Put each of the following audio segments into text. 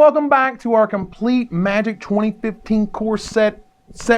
welcome back to our complete Magic 2015 core set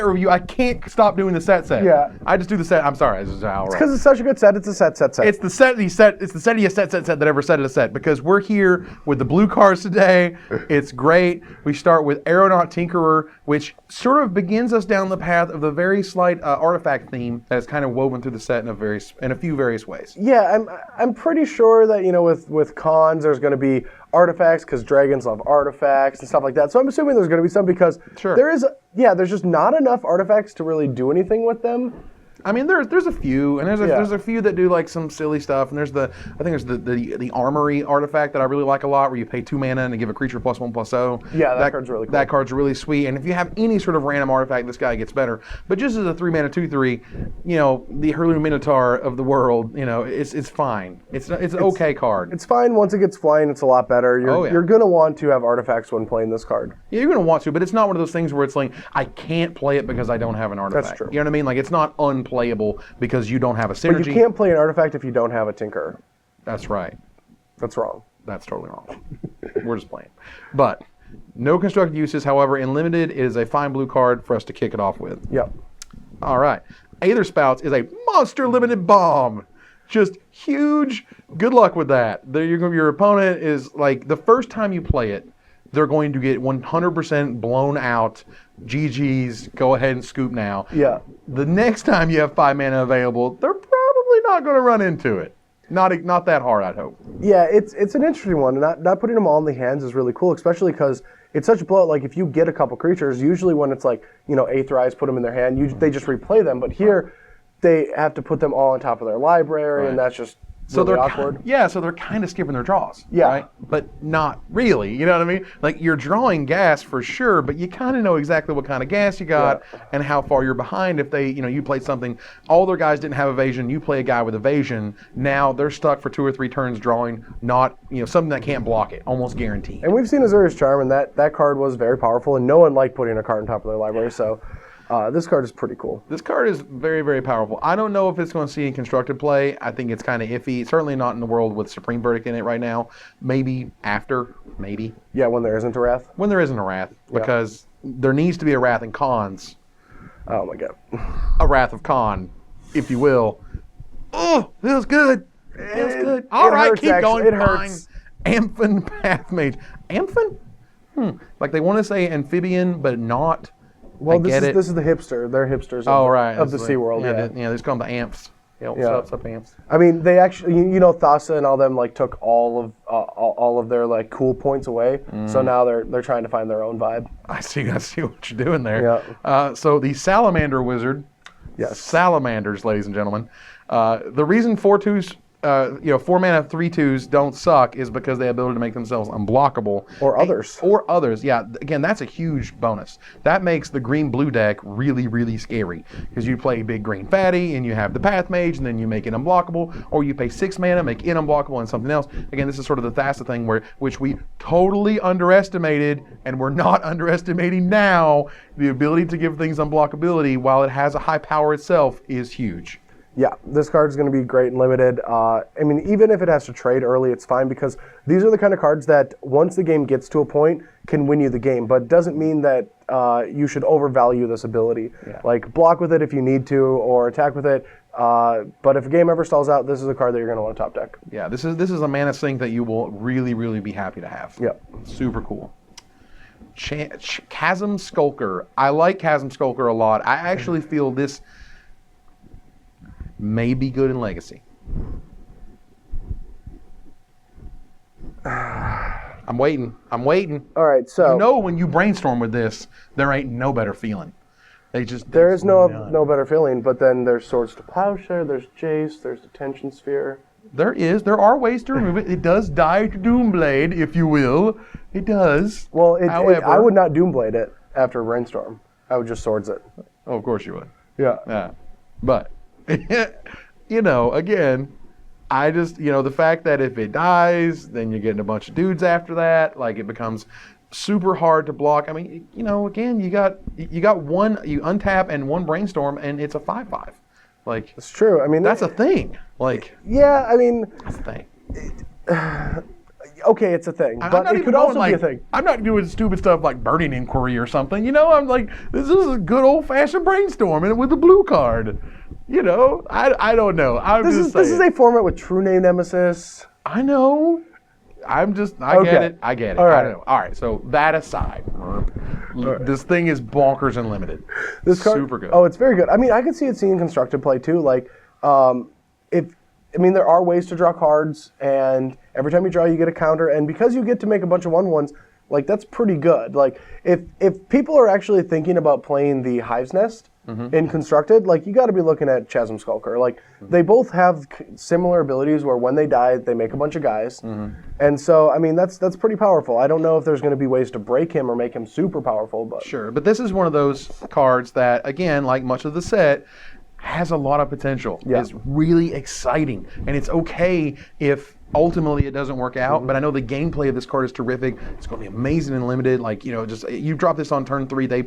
review. I can't stop doing the set. Yeah. I just do the set. I'm sorry. This is how I roll. Because it's such a good set. It's a set. It's the settiest set that ever set it a set, because we're here with the blue cards today. It's great. We start with Aeronaut Tinkerer, which sort of begins us down the path of the very slight artifact theme that is kind of woven through the set in a few various ways. Yeah, I'm pretty sure that, with cons there's going to be artifacts, because dragons love artifacts and stuff like that. So I'm assuming there's going to be some, because there's just not enough artifacts to really do anything with them. I mean, there's a few, and there's a few that do like some silly stuff, and I think there's the armory artifact that I really like a lot, where you pay 2 mana and give a creature +1/+0. Yeah, that card's really cool. That card's really sweet, and if you have any sort of random artifact, this guy gets better. But just as a 3 mana 2/3, the Hurlu Minotaur of the world, it's fine. It's an okay card. It's fine. Once it gets flying, it's a lot better. You're gonna want to have artifacts when playing this card. Yeah, you're gonna want to, but it's not one of those things where it's like, I can't play it because I don't have an artifact. That's true. You know what I mean? Like, it's not unplayable because you don't have a synergy. But you can't play an artifact if you don't have a Tinker. That's right. That's wrong. That's totally wrong. We're just playing. But no constructed uses. However, in limited, it is a fine blue card for us to kick it off with. Yep. All right. Aether Spouts is a monster limited bomb. Just huge. Good luck with that. Your opponent is like, the first time you play it, they're going to get 100% blown out. GG's, go ahead and scoop now. Yeah. The next time you have 5 mana available, they're probably not going to run into it. Not that hard, I'd hope. Yeah, it's an interesting one. Not putting them all in the hands is really cool, especially because it's such a blowout. Like, if you get a couple creatures, usually when it's like, Aetherize, put them in their hand, they just replay them. But here, they have to put them all on top of their library, and that's just really awkward. So they're kind of skipping their draws. Yeah. Right? But not really. You know what I mean? Like, you're drawing gas for sure, but you kind of know exactly what kind of gas you got and how far you're behind. If they, you played something, all their guys didn't have evasion, you play a guy with evasion, now they're stuck for 2 or 3 turns drawing, not, something that can't block it, almost guaranteed. And we've seen Azura's Charm, and that card was very powerful, and no one liked putting a card on top of their library, so this card is pretty cool. This card is very, very powerful. I don't know if it's going to see in constructed play. I think it's kind of iffy. Certainly not in the world with Supreme Verdict in it right now. Maybe after, maybe. Yeah, when there isn't a Wrath. When there isn't a Wrath, because there needs to be a Wrath in cons. Oh my god. A Wrath of Con, if you will. Oh, feels good. Feels good. All right, keep going. It hurts. Amphin Pathmage. Amphin? Like they want to say amphibian, but not. Well, this is the hipster. They're hipsters of the SeaWorld. Yeah, they just call them the amps. What's up, amps? I mean, they actually, Thassa and all them took all of their cool points away. So now they're trying to find their own vibe. I see what you're doing there. Yeah. So the Salamander Wizard. Yes. Salamanders, ladies and gentlemen. The reason 4/2s. 4 mana 3/2s don't suck is because they have the ability to make themselves unblockable. Or others. Yeah. Again, that's a huge bonus. That makes the green-blue deck really, really scary, because you play big green fatty and you have the Path Mage, and then you make it unblockable, or you pay 6 mana, make it unblockable, and something else. Again, this is sort of the Thassa thing which we totally underestimated, and we're not underestimating now. The ability to give things unblockability while it has a high power itself is huge. Yeah, this card is going to be great and limited. I mean, even if it has to trade early, it's fine, because these are the kind of cards that, once the game gets to a point, can win you the game. But it doesn't mean that you should overvalue this ability. Yeah. Like, block with it if you need to, or attack with it. But if a game ever stalls out, this is a card that you're going to want to top deck. Yeah, this is a mana sink that you will really, really be happy to have. Yep. Super cool. Chasm Skulker. I like Chasm Skulker a lot. I actually feel this may be good in Legacy. I'm waiting. All right, so when you brainstorm with this, there ain't no better feeling. There is no better feeling. But then there's Swords to Plowshare, there's Jace, there's the Tension Sphere. There are ways to remove it. It does die to Doomblade, if you will. It does. Well, however, I would not Doomblade it after Brainstorm. I would just Swords it. Oh, of course you would. Yeah. But again, I just, the fact that if it dies, then you're getting a bunch of dudes after that. Like, it becomes super hard to block. I mean, again, you got one, you untap and one Brainstorm, and it's a 5/5. Like, it's true. I mean, that's a thing. Like, yeah, I mean, that's a thing. okay, it's a thing, I'm but not it even could going, also like, be a thing. I'm not doing stupid stuff like burning inquiry or something. You know, I'm like, this is a good old-fashioned brainstorming with a blue card. You know, I don't know. This is a format with true name nemesis. I know. I get it. I get it. All right. I don't know. All right. So that aside, this thing is bonkers and limited. This card, super good. Oh, it's very good. I mean, I could see it seeing constructed play too. Like, there are ways to draw cards, and every time you draw, you get a counter. And because you get to make a bunch of 1/1s, like that's pretty good. Like, if people are actually thinking about playing the Hive's Nest in constructed, like you got to be looking at Chasm Skulker. Like, they both have similar abilities where when they die, they make a bunch of guys. And so, I mean, that's pretty powerful. I don't know if there's going to be ways to break him or make him super powerful, but Sure, but this is one of those cards that, again, like much of the set, has a lot of potential. Yeah. It's really exciting, and it's okay if ultimately it doesn't work out, but I know the gameplay of this card is terrific. It's going to be amazing and limited. Like, you know, just you drop this on turn 3, they're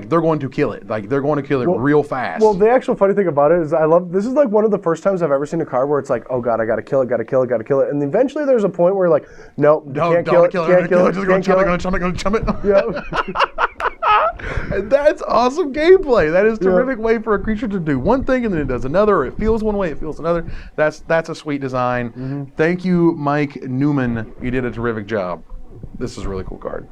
going to kill it. Like, they're going to kill it real fast. Well, the actual funny thing about it is this is like one of the first times I've ever seen a card where it's like, oh god, I gotta kill it, gotta kill it, gotta kill it. And eventually there's a point where you're like, nope, can't kill it, can't kill it, can't kill it. Gonna chum it. Yeah. And that's awesome gameplay. That is a terrific way for a creature to do one thing and then it does another, or it feels one way, it feels another. That's a sweet design. Thank you, Mike Newman. You did a terrific job. This is a really cool card.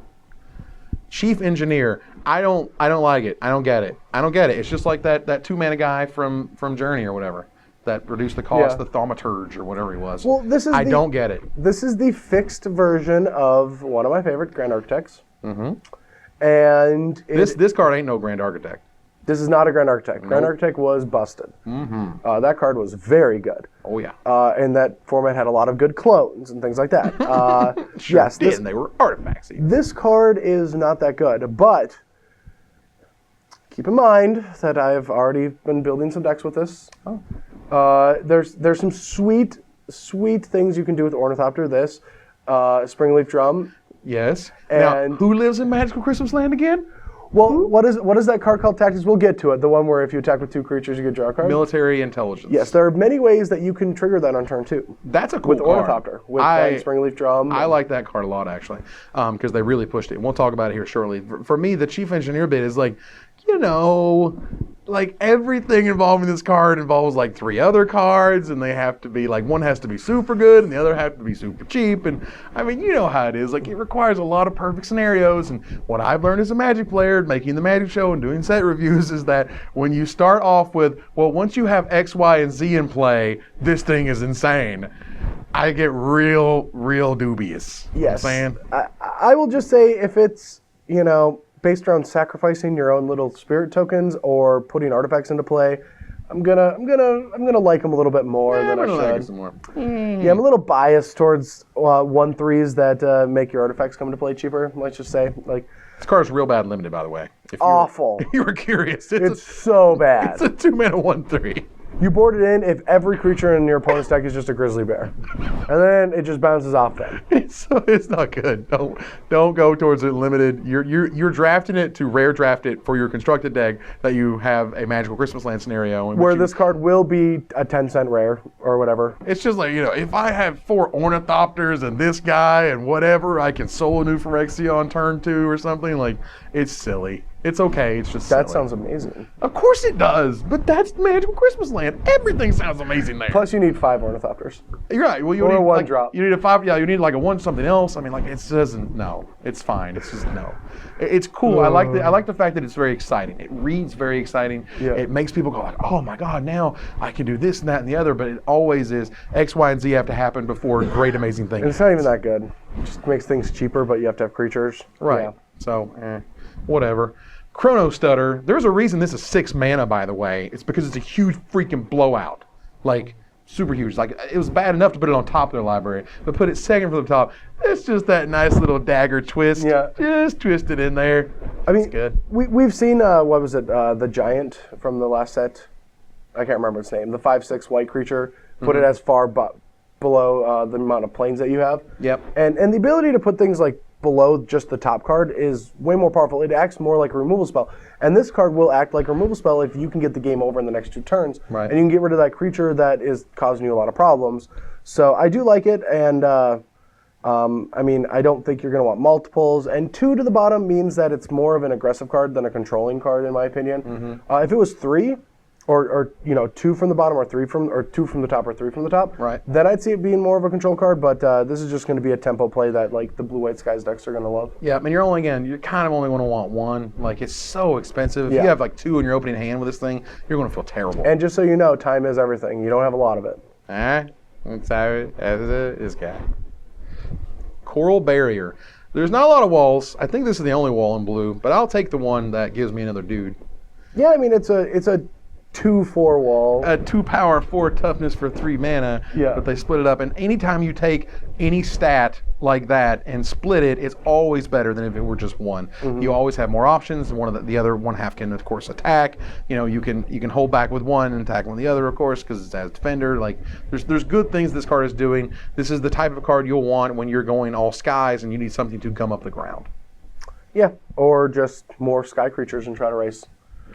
Chief Engineer. I don't like it. I don't get it. It's just like that 2-mana guy from Journey or whatever that reduced the cost, the Thaumaturge or whatever he was. Well, I don't get it. This is the fixed version of one of my favorite Grand Architects. And this card ain't no Grand Architect. This is not a Grand Architect. Grand Architect was busted. That card was very good. Oh yeah. And that format had a lot of good clones and things like that. And they were artifacts. This card is not that good, but keep in mind that I've already been building some decks with this. There's some sweet things you can do with Ornithopter. This Springleaf Drum. Yes. And now, who lives in Magical Christmas Land again? Well, what is that card called? Tactics? We'll get to it. The one where if you attack with 2 creatures, you get draw a card. Military Intelligence. Yes, there are many ways that you can trigger that on turn 2. That's a cool with card. Ornithopter, with Springleaf Drum. I like that card a lot, actually, because they really pushed it. We'll talk about it here shortly. For me, the Chief Engineer bit is like, you know, like everything involving this card involves like 3 other cards, and they have to be like, one has to be super good and the other have to be super cheap. And I mean, you know how it is. Like, it requires a lot of perfect scenarios. And what I've learned as a Magic player, making the Magic Show and doing set reviews, is that when you start off with, well, once you have X, Y, and Z in play, this thing is insane, I get real dubious. Yes. You know what I'm saying? I will just say, if it's, you know, based around sacrificing your own little spirit tokens or putting artifacts into play, I'm gonna like them a little bit more than I should. Like it some more. Yeah, I'm a little biased towards 1/3s that make your artifacts come into play cheaper. Let's just say, like, this card's real bad limited, by the way. If awful. You were curious. It's so bad. It's a 2-mana 1/3. You board it in if every creature in your opponent's deck is just a grizzly bear, and then it just bounces off them. It's not good. Don't go towards it limited. You're drafting it to rare draft it for your constructed deck that you have a Magical Christmas Land scenario where this card will be a 10-cent rare or whatever. It's just like, you know, if I have 4 Ornithopters and this guy and whatever, I can solo New Phyrexia on turn 2 or something. Like, it's silly. It's okay. It's just that silly. sounds amazing. Of course it does, but that's Magical Christmas Land. Everything sounds amazing there. Plus, you need 5 Ornithopters. You're right. Well, you or need a 1 like, drop. You need a 5. Yeah, you need like a 1 something else. I mean, like, it doesn't. No, it's fine. It's just no. It's cool. I like the fact that it's very exciting. It reads very exciting. Yeah. It makes people go like, oh my god, now I can do this and that and the other. But it always is X, Y, and Z have to happen before great amazing things. And it's not even that good. It just makes things cheaper, but you have to have creatures. Right. Yeah. So, whatever. Chrono Stutter. There's a reason this is 6 mana, by the way. It's because it's a huge freaking blowout. Like, super huge. Like, it was bad enough to put it on top of their library, but put it second from the top. It's just that nice little dagger twist. Yeah. Just twist it in there. I mean, it's good. We've seen, what was it, the Giant from the last set? I can't remember its name. The 5/6 white creature. Put it as far below the amount of planes that you have. Yep. And the ability to put things like below just the top card is way more powerful. It acts more like a removal spell. And this card will act like a removal spell if you can get the game over in the next 2 turns. Right. And you can get rid of that creature that is causing you a lot of problems. So I do like it, and I mean, I don't think you're going to want multiples, and 2 to the bottom means that it's more of an aggressive card than a controlling card, in my opinion. If it was 3, or 2 from the bottom, or 2 from the top, or 3 from the top, Right. then I'd see it being more of a control card. But this is just going to be a tempo play that like the blue-white skies decks are going to love. Yeah, I mean, you're kind of only going to want 1. Like, it's so expensive. If you have like 2 in your opening hand with this thing, you're going to feel terrible. And just so you know, time is everything. You don't have a lot of it. This guy. Coral Barrier. There's not a lot of walls. I think this is the only wall in blue, but I'll take the one that gives me another dude. Yeah, I mean, it's a 2/4 wall. A 2 power, 4 toughness for 3 mana. Yeah. But they split it up. And anytime you take any stat like that and split it, it's always better than if it were just 1. You always have more options. One of the other 1/2 can, of course, attack. You can hold back with 1 and attack with the other, of course, because it's as defender. Like there's good things this card is doing. This is the type of card you'll want when you're going all skies and you need something to come up the ground. Yeah, or just more sky creatures and try to race.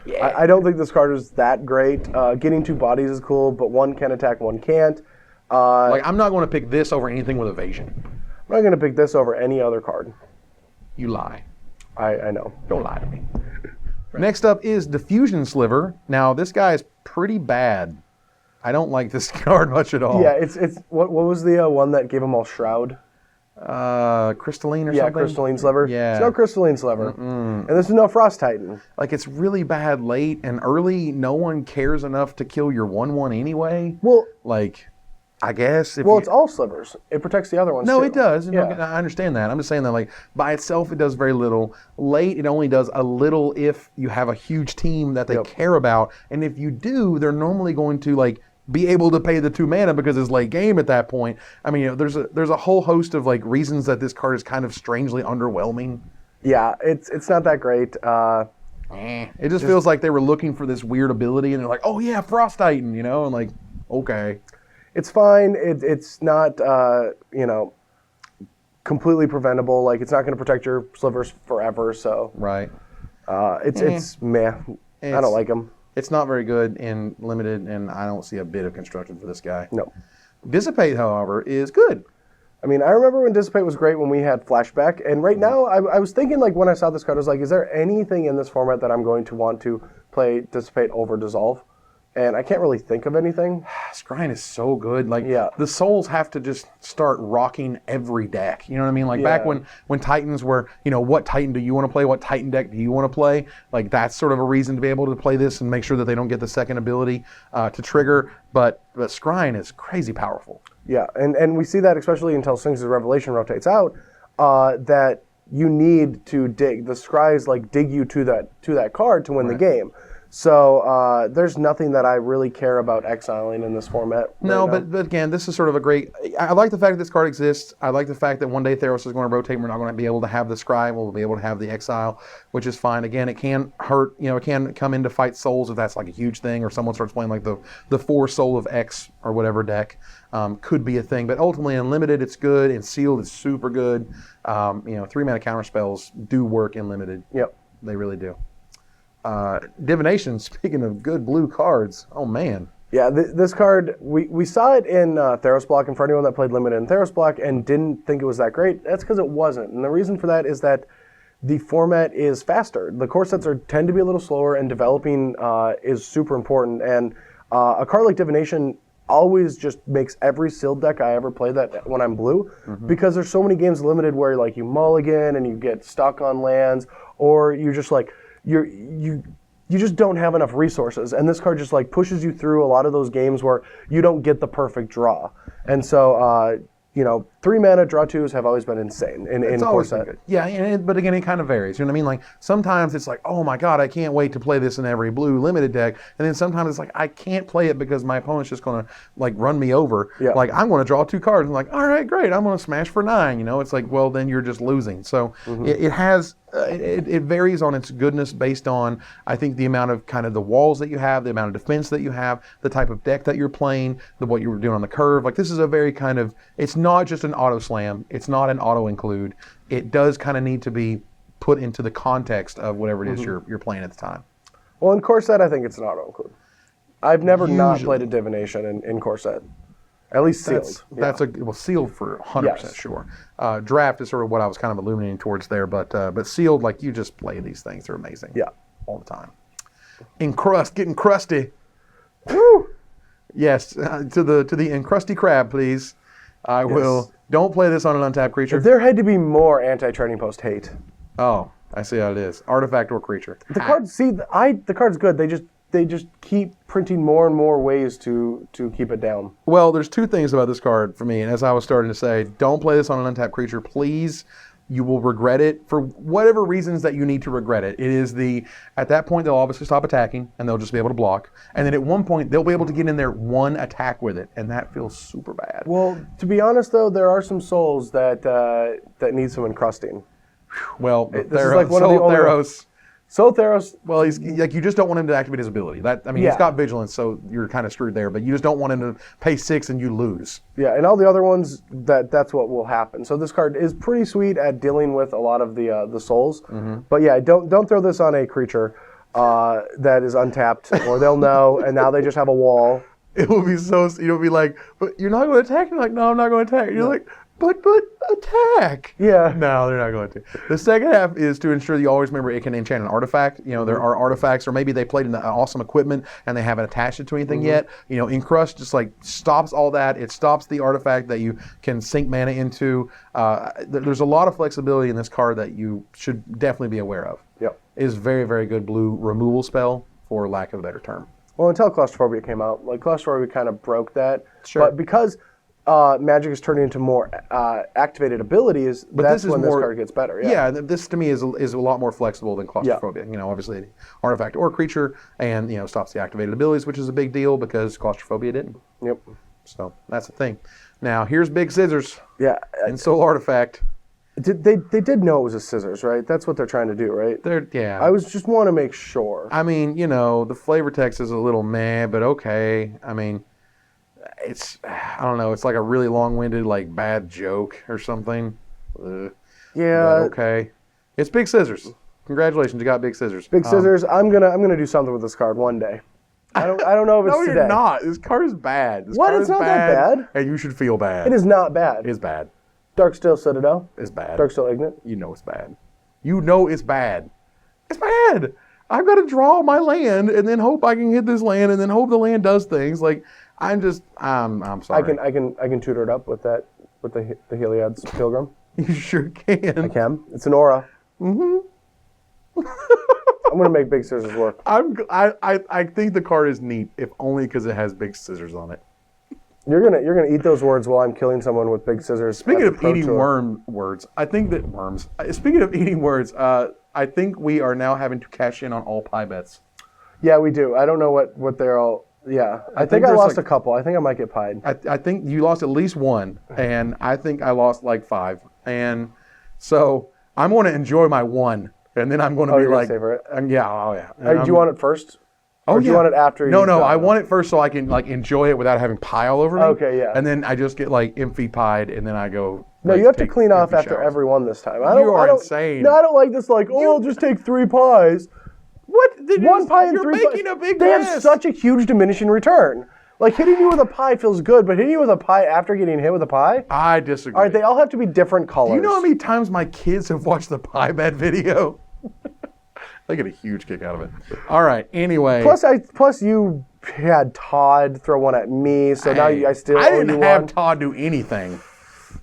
Yeah. I don't think this card is that great. Getting 2 bodies is cool, but 1 can attack, 1 can't. I'm not going to pick this over anything with evasion. I'm not going to pick this over any other card. You lie. I know. Don't lie to me. Next up is Diffusion Sliver. Now, this guy is pretty bad. I don't like this card much at all. Yeah, it's what was the one that gave him all Shroud? Crystalline or Yeah, something? Crystalline Sliver. Yeah. It's no Crystalline Sliver. And this is no Frost Titan. Like, it's really bad late, and early, no one cares enough to kill your 1/1 anyway. Well, Like, I guess if it's all slivers. It protects the other ones No, too. it does. Yeah. I understand that. I'm just saying that, like, by itself, it does very little. Late, it only does a little if you have a huge team that they care about. And if you do, they're normally going to, like, be able to pay the 2 mana because it's late game at that point. I mean, there's a whole host of, like, reasons that this card is kind of strangely underwhelming. Yeah, it's not that great. It just feels like they were looking for this weird ability, and they're like, oh, yeah, Frost Titan, and like, okay. It's fine. It's not, completely preventable. Like, it's not going to protect your slivers forever. So, Right. it's meh. I don't like him. It's not very good in limited, and I don't see a bit of construction for this guy. No. Dissipate, however, is good. I mean, I remember when Dissipate was great when we had Flashback, and right now I was thinking, like, when I saw this card, I was like, is there anything in this format that I'm going to want to play Dissipate over Dissolve? And I can't really think of anything. Scrying is so good. Like, Yeah. the souls have to just start rocking every deck. You know what I mean? Like, back when Titans were, what Titan do you want to play? What Titan deck do you want to play? Like, that's sort of a reason to be able to play this and make sure that they don't get the second ability to trigger. But Scrying is crazy powerful. Yeah, and we see that especially until Sphinx's Revelation rotates out, that you need to dig. The scries like dig you to that card to win the game. So there's nothing that I really care about exiling in this format. No, right now. but again, this is sort of a great. I like the fact that this card exists. I like the fact that one day Theros is going to rotate. We're not going to be able to have the Scry. We'll be able to have the Exile, which is fine. Again, it can hurt. It can come into fight souls if that's like a huge thing, or someone starts playing like the 4 Soul of X or whatever deck. Could be a thing, but ultimately in limited, it's good. And sealed, it's super good. 3 mana counter spells do work in limited. Yep. They really do. Divination, speaking of good blue cards, oh man. Yeah, this card, we saw it in Theros Block, and for anyone that played Limited in Theros Block and didn't think it was that great, that's because it wasn't. And the reason for that is that the format is faster. The core sets tend to be a little slower, and developing is super important. And a card like Divination always just makes every sealed deck I ever play that when I'm blue, because there's so many games Limited where like you mulligan and you get stuck on lands, or you just like, you just don't have enough resources, and this card just like pushes you through a lot of those games where you don't get the perfect draw. And so 3 mana draw 2s have always been insane in core set. Good. Yeah, but again, it kind of varies. You know what I mean? Like, sometimes it's like, oh my god, I can't wait to play this in every blue limited deck, and then sometimes it's like, I can't play it because my opponent's just going to like run me over. Yeah. Like, I'm going to draw 2 cards, and like, all right, great, I'm going to smash for 9. It's like, well, then you're just losing. So it has. It varies on its goodness based on, I think, the amount of kind of the walls that you have, the amount of defense that you have, the type of deck that you're playing, what you were doing on the curve. Like, this is a very kind of, it's not just an auto slam. It's not an auto include. It does kind of need to be put into the context of whatever it is you're playing at the time. Well, in core set, I think it's an auto include. I've never not played a Divination in core set. At least sealed. That's sealed for 100% sure. Draft is sort of what I was kind of illuminating towards there, but sealed, like you just play these things, they're amazing. Yeah, all the time. Getting crusty. Woo! Yes, to the encrusty crab, please. I will. Don't play this on an untapped creature. If there had to be more anti-trading post hate. Oh, I see how it is. Artifact or creature. The cards, the card's good. They just keep printing more and more ways to keep it down. Well, there's two things about this card for me, and as I was starting to say, don't play this on an untapped creature, please. You will regret it for whatever reasons that you need to regret it. It is at that point, they'll obviously stop attacking, and they'll just be able to block. And then at one point, they'll be able to get in there one attack with it, and that feels super bad. Well, to be honest, though, there are some souls that need some encrusting. Well, this is like one of the Theros. Soul Theros. Well, he's like, you just don't want him to activate his ability. He's got vigilance, so you're kind of screwed there. But you just don't want him to pay 6 and you lose. Yeah, and all the other ones, that's what will happen. So this card is pretty sweet at dealing with a lot of the souls. Mm-hmm. But yeah, don't throw this on a creature that is untapped, or they'll know, and now they just have a wall. It will be you'll be like, but you're not going to attack? You're like, no, I'm not going to attack. You're like, but attack. Yeah. No, they're not going to. The second half is to ensure that you always remember it can enchant an artifact. There are artifacts, or maybe they played in awesome equipment and they haven't attached it to anything yet. Encrust just like stops all that. It stops the artifact that you can sink mana into. There's a lot of flexibility in this card that you should definitely be aware of. Yep. It is very, very good blue removal spell, for lack of a better term. Well, until Claustrophobia came out, Claustrophobia kind of broke that. Sure. But because Magic is turning into more activated abilities, that's when this card gets better. Yeah, this to me is a lot more flexible than Claustrophobia. Yeah. Obviously, artifact or creature, and stops the activated abilities, which is a big deal because Claustrophobia didn't. Yep. So that's the thing. Now here's Big Scissors. Yeah. And Soul Artifact. They did know it was a scissors, right? That's what they're trying to do, right? I was just want to make sure. I mean, the flavor text is a little meh, but okay. I mean, I don't know. It's like a really long-winded, like bad joke or something. Yeah. Okay. It's Big Scissors. Congratulations, you got Big Scissors. Big Scissors. I'm gonna do something with this card one day. I don't know if it's no, today. You're not. This card is bad. What? It's not that bad. And you should feel bad. It is not bad. It's bad. Darksteel Citadel. It's bad. Darksteel Ignite. You know it's bad. You know it's bad. It's bad. I've got to draw my land and then hope I can hit this land and then hope the land does things. Like I'm sorry. I can tutor it up with the Heliod's Pilgrim. You sure can. I can. It's an aura. Mm-hmm. I'm gonna make Big Scissors work. I think the card is neat, if only because it has Big Scissors on it. You're gonna eat those words while I'm killing someone with Big Scissors. Speaking of eating words, I think that worms. Speaking of eating words, I think we are now having to cash in on all pie bets. Yeah, we do. I don't know what they're all. Yeah, I think I lost a couple. I think I might get pied. I think you lost at least one, and I think I lost like 5. And so I'm going to enjoy my one, and then I'm going to be like, savor it. Yeah, oh yeah. Hey, do you want it first? Oh, or do you want it after? No, I want it first so I can like enjoy it without having pie all over me. Okay, yeah. And then I just get like empty pied, and then I go. No, you have to clean off after every one this time. You are insane. No, I don't like this. Like, I'll just take 3 pies. What? One pie and 3 pies. You're making a big They mess. have such a huge diminishing return. Like, hitting you with a pie feels good, but hitting you with a pie after getting hit with a pie? I disagree. All right, they all have to be different colors. Do you know how many times my kids have watched the pie bet video? They get a huge kick out of it. All right, anyway. Plus you had Todd throw one at me, so now I still owe you one. I didn't have Todd do anything.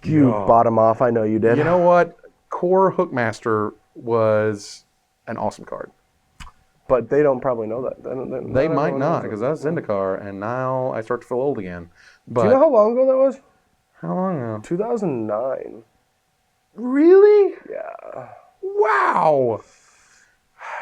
You bottom off. I know you did. You know what? Core Hookmaster was an awesome card. But they don't probably know that. They might not, because that's Zendikar, and now I start to feel old again. But do you know how long ago that was? How long ago? 2009. Really? Yeah. Wow.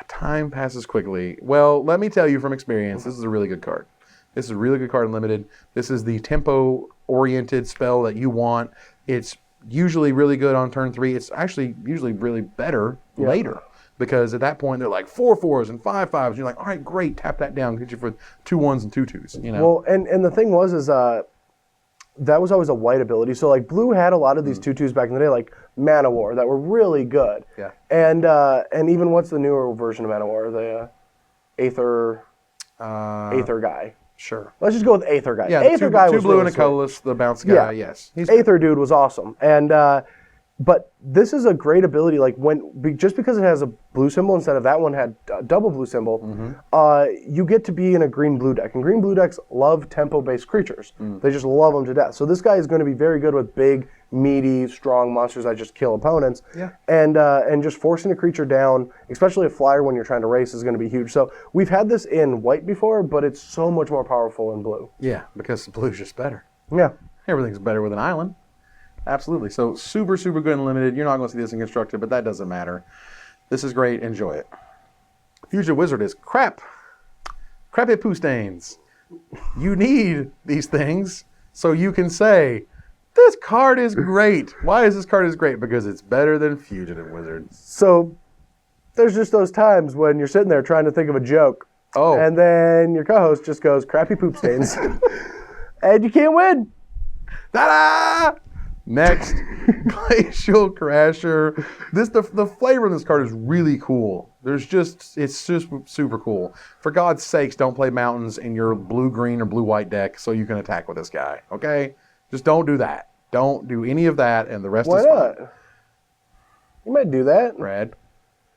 Time passes quickly. Well, let me tell you from experience, this is a really good card. This is a really good card in Limited. This is the tempo-oriented spell that you want. It's usually really good on turn 3. It's actually usually really better later. Because at that point, they're like 4/4s and 5/5s. You're like, all right, great, tap that down. Get you for 2 1s and 2 2s. Well, and the thing was that was always a white ability. So like blue had a lot of these 2 2s back in the day, like Mana War, that were really good. Yeah. And even what's the newer version of Mana War? The Aether guy. Sure. Let's just go with Aether guy. Yeah, Aether guy two was blue really and a sweet. colorless, the bounce guy, yes. Aether dude was awesome. And but this is a great ability. Like just because it has a blue symbol instead of that one had a double blue symbol, you get to be in a green blue deck. And green blue decks love tempo based creatures. They just love them to death. So this guy is going to be very good with big, meaty, strong monsters that just kill opponents. Yeah. And just forcing a creature down, especially a flyer when you're trying to race, is going to be huge. So we've had this in white before, but it's so much more powerful in blue. Yeah, because the blue's just better. Yeah. Everything's better with an island. Absolutely. So super, super good and limited. You're not going to see this in constructed, but that doesn't matter. This is great. Enjoy it. Fugitive Wizard is crap. Crappy poo stains. You need these things so you can say, this card is great. Why is this card is great? Because it's better than Fugitive Wizard. So there's just those times when you're sitting there trying to think of a joke. Oh. And then your co-host just goes, crappy poop stains. And you can't win. Ta-da! Next, Glacial Crasher. The flavor of this card is really cool. It's just super cool. For God's sakes, don't play mountains in your blue-green or blue-white deck so you can attack with this guy, okay? Just don't do that. Don't do any of that, and the rest Why is not? fine. You might do that. Brad.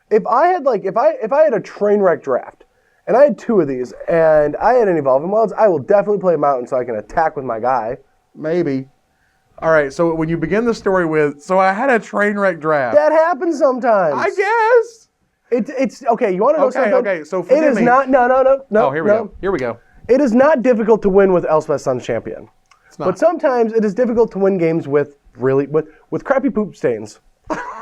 If I had a train wreck draft, and I had two of these, and I had an Evolving Wilds, I will definitely play a mountain so I can attack with my guy. Maybe. All right, so when you begin the story with, so I had a train wreck draft. That happens sometimes. I guess. It's okay. You want to know something? Okay. So it forgive is me. not. No. Oh, here we go. Here we go. It is not difficult to win with Elspeth Sun's Champion. It's not. But sometimes it is difficult to win games with crappy poop stains.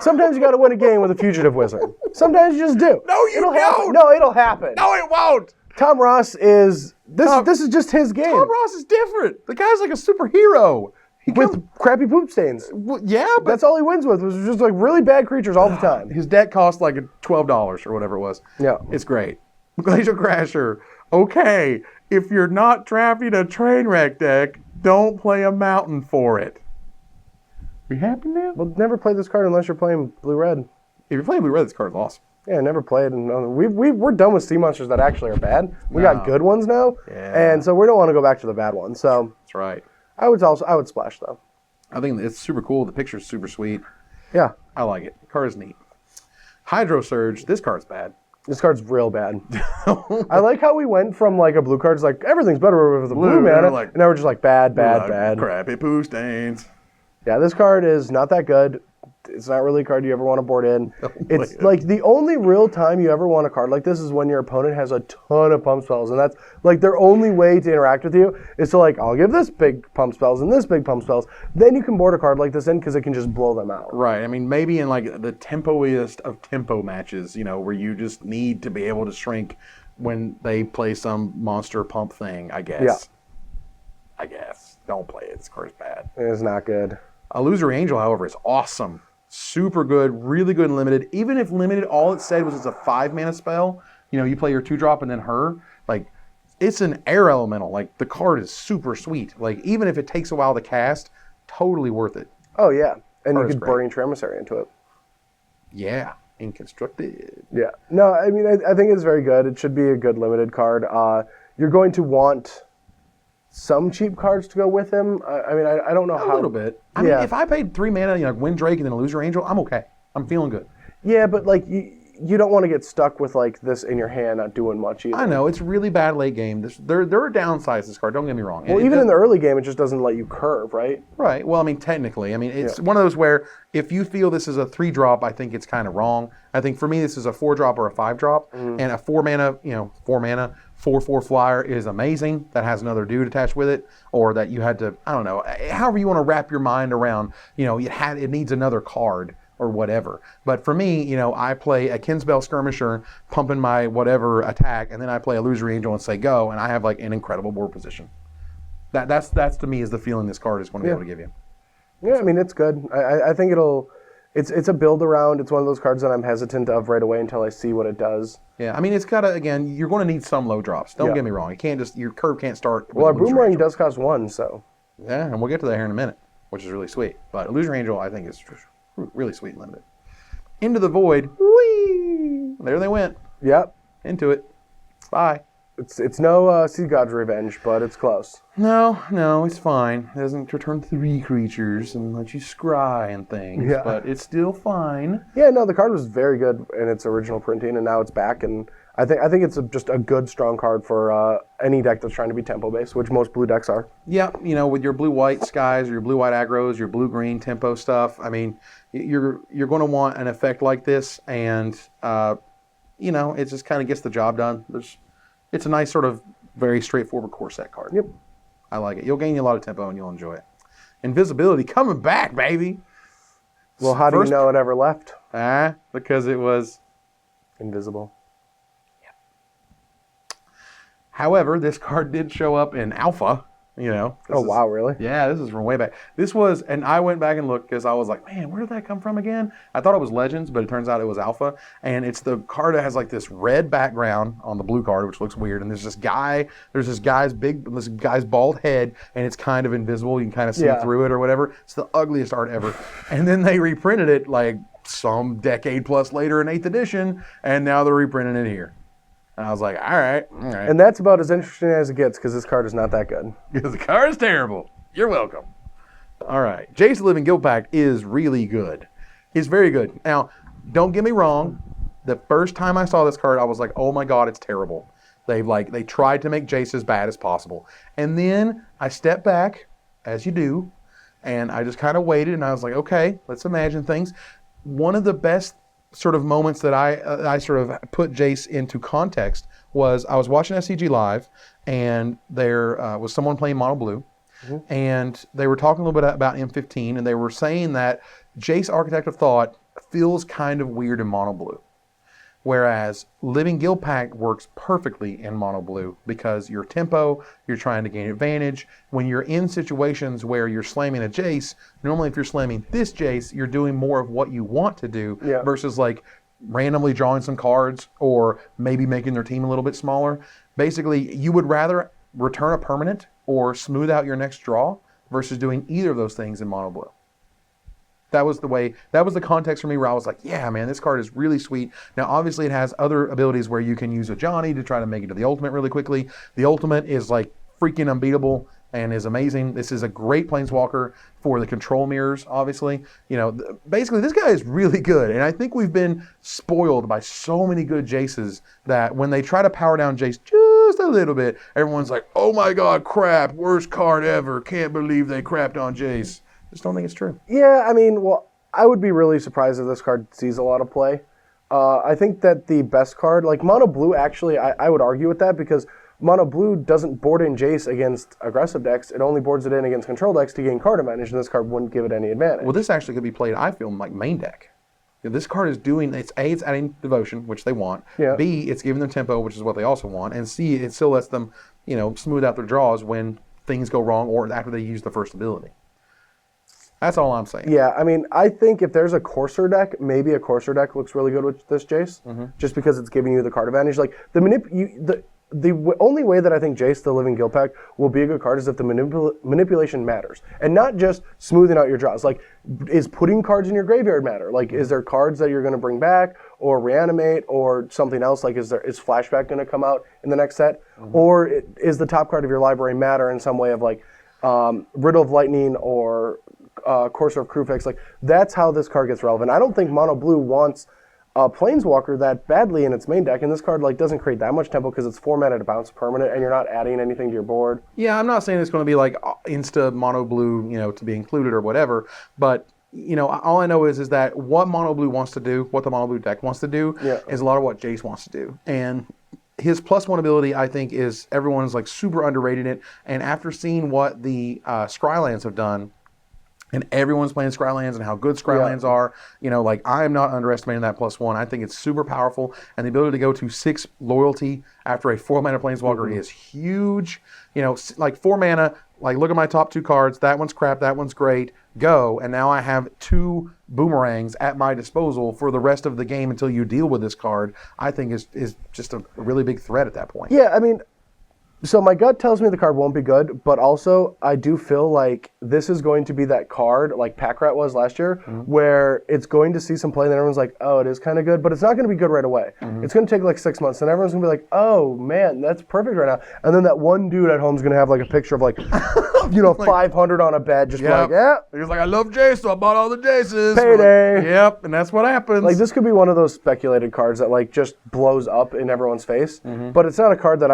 Sometimes you got to win a game with a Fugitive Wizard. Sometimes you just do. No, you it'll don't. Happen. No, it'll happen. No, it won't. Tom Ross is this is just his game. Tom Ross is different. The guy's like a superhero. With crappy poop stains. Well, yeah, but That's all he wins with, was just like really bad creatures all the time. his deck cost like $12 or whatever it was. Yeah. It's great. Glacial Crasher. Okay, if you're not drafting a train wreck deck, don't play a mountain for it. We happy now? Well, never play this card unless you're playing blue-red. If you're playing blue red, this card's awesome. Yeah, never played. And we're done with sea monsters that actually are bad. We got good ones now, Yeah. and so we don't want to go back to the bad ones. So That's right. I would splash though. I think it's super cool. The picture's super sweet. Yeah, I like it. The card is neat. Hydro Surge. This card's bad. this card's real bad. I like how we went from like a blue card to like everything's better with the blue mana, like- and now we're just like bad. Crappy poo stains. Yeah, this card is not that good. It's not really a card you ever want to board in. It's it. like the only real time you ever want a card like this is when your opponent has a ton of pump spells, and that's like their only way to interact with you is to like, I'll give this big pump spells and this big pump spells. Then you can board a card like this in because it can just blow them out. Right. I mean, maybe in like the tempoiest of tempo matches, where you just need to be able to shrink when they play some monster pump thing, I guess. Yeah. I guess. Don't play it. This card's bad. It's not good. Illusory Angel, however, is awesome. Super good, really good and limited. Even if limited, all it said was it's a 5-mana spell. You play your 2-drop and then her. Like, it's an air elemental. Like, the card is super sweet. Like, even if it takes a while to cast, totally worth it. Oh yeah, and you Card is could great. Burning Emissary into it. Yeah, in constructed. Yeah. No, I mean I think it's very good. It should be a good limited card. You're going to want some cheap cards to go with him. I don't know how. A little bit. I mean, if I paid 3 mana, Wind Drake and then Illusory Angel, I'm okay. I'm feeling good. Yeah, but like you don't want to get stuck with like this in your hand not doing much either. I know, it's really bad late game. There are downsides to this card, don't get me wrong. Well, even in the early game, it just doesn't let you curve, right? Right. Well, I mean, technically. I mean, it's one of those where if you feel this is a 3-drop, I think it's kind of wrong. I think for me, this is a 4-drop or a 5-drop. And a 4-mana, 4/4 flyer is amazing. That has another dude attached with it. Or that you had to, I don't know, however you want to wrap your mind around, it needs another card or whatever. But for me, I play a Kinspell Skirmisher, pumping my whatever attack, and then I play Illusory Angel and say go, and I have like an incredible board position. That's to me is the feeling this card is going to be able to give you. Yeah, I mean it's good. I think it's a build around. It's one of those cards that I'm hesitant of right away until I see what it does. Yeah, I mean it's got to, again, you're going to need some low drops. Don't get me wrong. You can't just, your curve can't start with Well, our Illusory Boomerang Angel. does cost 1, so. Yeah, and we'll get to that here in a minute, which is really sweet. But Illusory Angel, I think, is just really sweet and limited. Into the Void. Whee! There they went. Yep. Into it. Bye. It's no Sea God's Revenge, but it's close. No, it's fine. It doesn't return 3 creatures and let you scry and things, but it's still fine. Yeah, no, the card was very good in its original printing, and now it's back, and I think it's just a good, strong card for any deck that's trying to be tempo-based, which most blue decks are. Yeah, with your blue-white skies, or your blue-white aggros, your blue-green tempo stuff, I mean, you're going to want an effect like this, and, it just kind of gets the job done. It's a nice sort of very straightforward core set card. Yep. I like it. You'll gain a lot of tempo, and you'll enjoy it. Invisibility coming back, baby. Well, how do you know it ever left? Because it was invisible. However, this card did show up in Alpha, Wow, really? Yeah, this is from way back. This was, and I went back and looked because I was like, man, where did that come from again? I thought it was Legends, but it turns out it was Alpha. And it's the card that has like this red background on the blue card, which looks weird. And there's this guy's bald head, and it's kind of invisible. You can kind of see through it or whatever. It's the ugliest art ever. And then they reprinted it like some decade plus later in 8th edition, and now they're reprinting it here. And I was like, all right. And that's about as interesting as it gets because this card is not that good. Because the card is terrible. You're welcome. All right. Jace the Living Guildpact is really good. He's very good. Now, don't get me wrong. The first time I saw this card, I was like, oh my God, it's terrible. They tried to make Jace as bad as possible. And then I stepped back, as you do, and I just kind of waited, and I was like, okay, let's imagine things. One of the best sort of moments that I sort of put Jace into context was I was watching SCG Live, and there was someone playing Mono Blue, and they were talking a little bit about M15, and they were saying that Jace Architect of Thought feels kind of weird in Mono Blue. Whereas Living Guildpact works perfectly in Mono Blue because your tempo, you're trying to gain advantage. When you're in situations where you're slamming a Jace, normally if you're slamming this Jace, you're doing more of what you want to do versus like randomly drawing some cards or maybe making their team a little bit smaller. Basically, you would rather return a permanent or smooth out your next draw versus doing either of those things in Mono Blue. That was the context for me where I was like, yeah, man, this card is really sweet. Now, obviously, it has other abilities where you can use a Johnny to try to make it to the ultimate really quickly. The ultimate is like freaking unbeatable and is amazing. This is a great planeswalker for the control mirrors, obviously. Basically, this guy is really good. And I think we've been spoiled by so many good Jaces that when they try to power down Jace just a little bit, everyone's like, oh my God, crap, worst card ever. Can't believe they crapped on Jace. Just don't think it's true. Yeah, I mean, well, I would be really surprised if this card sees a lot of play. I think that the best card, like Mono Blue, actually, I would argue with that because Mono Blue doesn't board in Jace against aggressive decks. It only boards it in against control decks to gain card advantage, and this card wouldn't give it any advantage. Well, this actually could be played, I feel, like main deck. This card is doing, it's A, it's adding Devotion, which they want. Yeah. B, it's giving them tempo, which is what they also want. And C, it still lets them, smooth out their draws when things go wrong or after they use the first ability. That's all I'm saying. Yeah, I mean, I think if there's a Courser deck, maybe a Courser deck looks really good with this Jace, just because it's giving you the card advantage. Like the only way that I think Jace, the Living Guildpact, will be a good card is if the manipulation matters, and not just smoothing out your draws. Like, is putting cards in your graveyard matter? Like, is there cards that you're going to bring back or reanimate or something else? Like, is Flashback going to come out in the next set, or is the top card of your library matter in some way of like Riddle of Lightning or Courser of Crewfix? Like, that's how this card gets relevant. I don't think Mono Blue wants a Planeswalker that badly in its main deck, and this card doesn't create that much tempo because it's 4 mana to bounce permanent, and you're not adding anything to your board. Yeah, I'm not saying it's going to be like insta Mono Blue, to be included or whatever, but all I know is that what Mono Blue wants to do, what the Mono Blue deck wants to do, is a lot of what Jace wants to do, and his +1 ability, I think, is everyone's like super underrated it, and after seeing what the Scrylands have done. And everyone's playing Scrylands and how good Scrylands are. I am not underestimating that +1. I think it's super powerful. And the ability to go to 6 loyalty after a 4-mana Planeswalker is huge. Like 4 mana, like look at my top 2 cards. That one's crap, that one's great. Go. And now I have 2 boomerangs at my disposal for the rest of the game until you deal with this card. I think is just a really big threat at that point. Yeah, I mean, So my gut tells me the card won't be good, but also I do feel like this is going to be that card, like Pack Rat was last year, where it's going to see some play and then everyone's like, oh, it is kind of good, but it's not going to be good right away. It's going to take like 6 months, and everyone's going to be like, oh, man, that's perfect right now. And then that one dude at home is going to have like a picture of like, 500 on a bed, just like, yeah. He's like, I love Jace, so I bought all the Jaces. Payday. Like, yep, and that's what happens. Like, this could be one of those speculated cards that like just blows up in everyone's face, but it's not a card that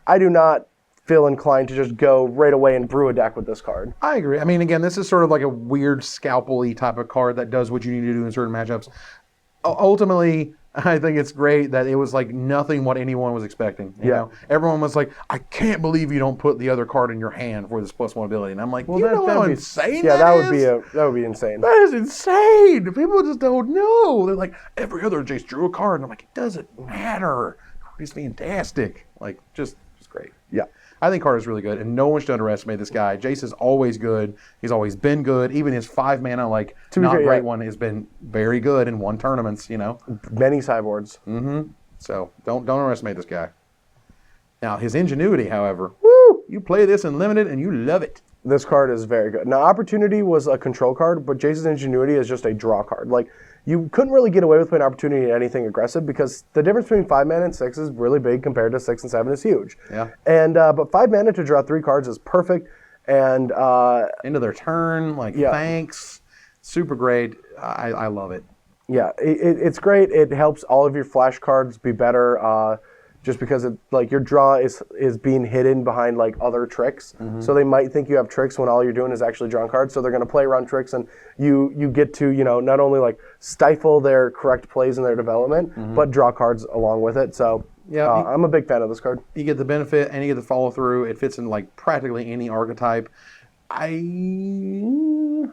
I do not feel inclined to just go right away and brew a deck with this card. I agree. I mean, again, this is sort of like a weird scalpel-y type of card that does what you need to do in certain matchups. Ultimately, I think it's great that it was like nothing what anyone was expecting. You know? Everyone was like, I can't believe you don't put the other card in your hand for this +1 ability. And I'm like, well, how insane that is? That would be insane. That is insane. People just don't know. They're like, every other Jace drew a card. And I'm like, it doesn't matter. He's fantastic. Like, just great. Yeah. I think Carter's really good, and no one should underestimate this guy. Jace is always good. He's always been good. Even his 5-mana, great one has been very good and won tournaments, Many sideboards. So don't underestimate this guy. Now, his ingenuity, however, woo! You play this in limited and you love it. This card is very good. Now, Opportunity was a control card, but Jace's Ingenuity is just a draw card. Like, you couldn't really get away with playing Opportunity in anything aggressive because the difference between 5 mana and 6 is really big compared to 6 and 7 is huge. Yeah. And but 5 mana to draw 3 cards is perfect. And end of their turn, thanks, super great. I love it. Yeah, it's great. It helps all of your flash cards be better. Just because your draw is being hidden behind other tricks, so they might think you have tricks when all you're doing is actually drawing cards. So they're going to play around tricks, and you get to not only stifle their correct plays in their development, but draw cards along with it. So yeah, I'm a big fan of this card. You get the benefit and you get the follow through. It fits in practically any archetype. I mean,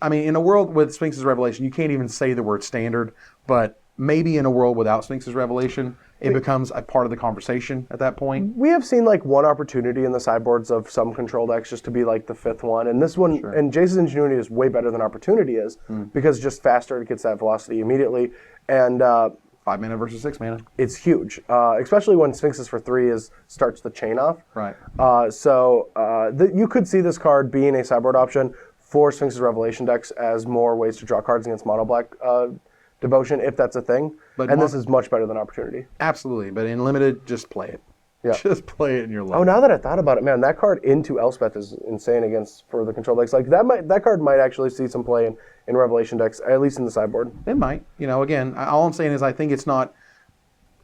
in a world with Sphinx's Revelation, you can't even say the word standard, but maybe in a world without Sphinx's Revelation, it becomes a part of the conversation at that point. We have seen one opportunity in the sideboards of some control decks just to be the 5th one. And this one, and Jace's Ingenuity is way better than Opportunity is because just faster, it gets that velocity immediately. And 5 mana versus 6 mana. It's huge, especially when Sphinx's for 3 starts the chain off. Right. You could see this card being a sideboard option for Sphinx's Revelation decks as more ways to draw cards against mono black Devotion, if that's a thing. And this is much better than Opportunity. Absolutely, but in limited, just play it. Yeah. Just play it in your life. Oh, now that I thought about it, man, that card into Elspeth is insane for the control decks. That card might actually see some play in Revelation decks, at least in the sideboard. It might. Again, all I'm saying is I think it's not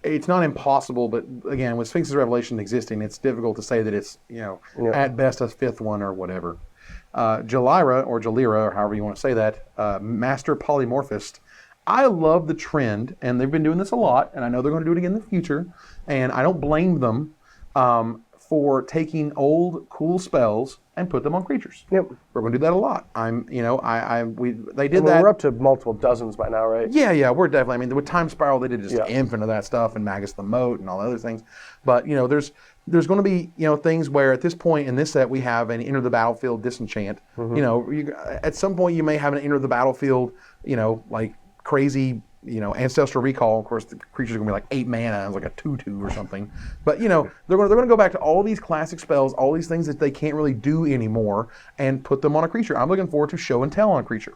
impossible, but again, with Sphinx's Revelation existing, it's difficult to say that it's, at best a 5th one or whatever. Jalira, or Jalira, or however you want to say that, Master Polymorphist. I love the trend, and they've been doing this a lot, and I know they're going to do it again in the future, and I don't blame them for taking old, cool spells and put them on creatures. Yep. We're going to do that a lot. They did that. We're up to multiple dozens by now, right? Yeah, we're definitely. With Time Spiral, they did just infinite of that stuff, and Magus the Moat, and all the other things. But, there's going to be, things where at this point in this set, we have an Enter the Battlefield Disenchant. At some point, you may have an Enter the Battlefield, crazy, Ancestral Recall. Of course, the creature's going to be 8 mana, it's like a 2/2 or something. But, they're going to go back to all these classic spells, all these things that they can't really do anymore, and put them on a creature. I'm looking forward to show and tell on a creature.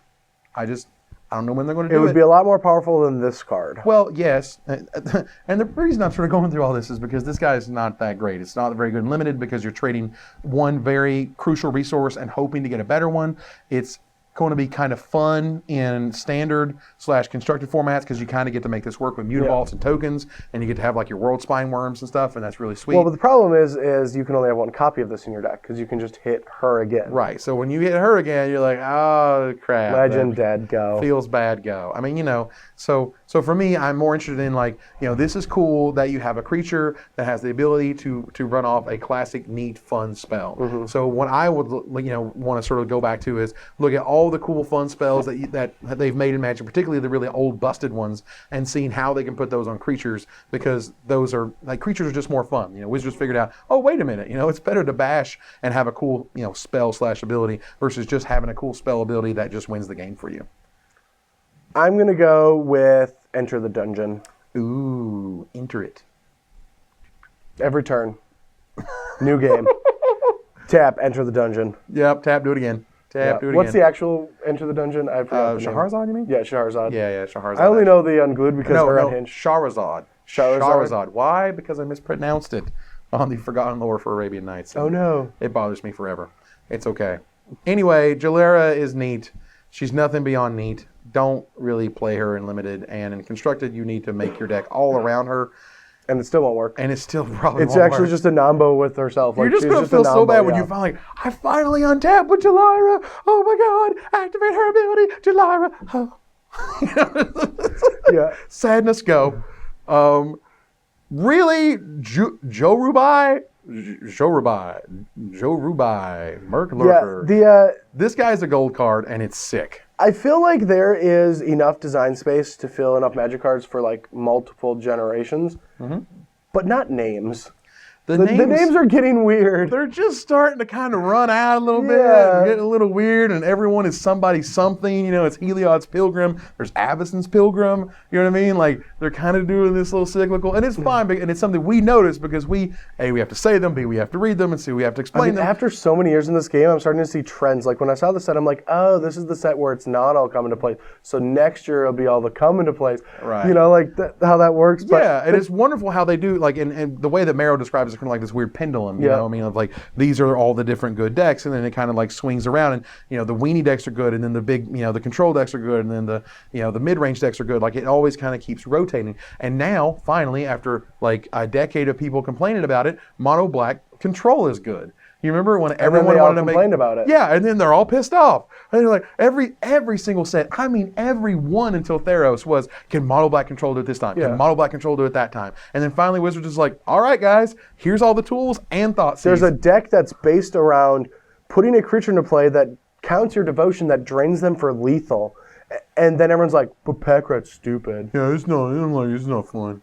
I don't know when they're going to do it. It would be a lot more powerful than this card. Well, yes. And the reason I'm sort of going through all this is because this guy is not that great. It's not very good in limited because you're trading one very crucial resource and hoping to get a better one. It's going to be kind of fun in standard/constructed formats because you kind of get to make this work with mutavaults and tokens, and you get to have your world spine worms and stuff, and that's really sweet. Well, but the problem is you can only have one copy of this in your deck because you can just hit her again. Right. So when you hit her again, you're like, oh crap. Legend dead, go. Feels bad, go. So for me, I'm more interested in this is cool that you have a creature that has the ability to run off a classic, neat, fun spell. So what I would want to sort of go back to is look at all the cool, fun spells that they've made in Magic, particularly the really old, busted ones, and seeing how they can put those on creatures because those are creatures are just more fun. Wizards figured out, oh wait a minute, it's better to bash and have a cool spell/ability versus just having a cool spell ability that just wins the game for you. I'm going to go with Enter the Dungeon. Ooh, enter it. Every turn. New game. Tap, enter the dungeon. Yep, tap, do it again. Tap, do it again. What's the actual enter the dungeon? I forgot the name. Shahrazad, you mean? Yeah, Shahrazad. Yeah, Shahrazad. I only know the unglued because her unhinged. Shahrazad. Shahrazad. Why? Because I mispronounced it on the Forgotten Lore for Arabian Nights. Oh, no. It bothers me forever. It's okay. Anyway, Jalera is neat. She's nothing beyond neat. Don't really play her in Limited. And in Constructed, you need to make your deck all around her. And it still won't work. And it still probably It's won't actually work. just a Nombo with herself. You're just going to feel so bad when you finally, I finally untapped with Jalira. Oh my God, activate her ability, Jalira. Oh. Yeah. Sadness go. Really, Joe Rubai, Merc Lurker. Yeah, this guy's a gold card and it's sick. I feel like there is enough design space to fill enough Magic cards for like multiple generations, but not names. The names are getting weird. They're just starting to kind of run out a little bit, getting a little weird, and everyone is somebody something. You know, it's Heliod's Pilgrim. There's Avacyn's Pilgrim. You know what I mean? Like, they're kind of doing this little cyclical, and it's fine, and it's something we notice because A, we have to say them, B, we have to read them, and C, we have to explain them. After so many years in this game, I'm starting to see trends. Like, when I saw the set, I'm like, oh, this is the set where it's not all come into place. So next year, it'll be all the come into place. Right. You know, like, how that works. But, yeah, and it's wonderful how they do, like, and the way that Marrow describes it, kind of like this weird pendulum, you know, I mean, of like, these are all the different good decks, and then it kind of like swings around, and, you know, the weenie decks are good, and then the big, you know, the control decks are good, and then the, you know, the mid-range decks are good. Like, it always kind of keeps rotating. And now, finally, after like a decade of people complaining about it, mono black control is good. You remember when everyone wanted to complained about it? Yeah, and then they're all pissed off. And they're like, every single set, I mean, every one until Theros was, can mono black control do it this time? Yeah. Can mono black control do it that time? And then finally Wizards is like, all right, guys, here's all the tools and thought. There's a deck that's based around putting a creature into play that counts your devotion that drains them for lethal. And then everyone's like, but Pack Rat's stupid. Yeah, it's not fun.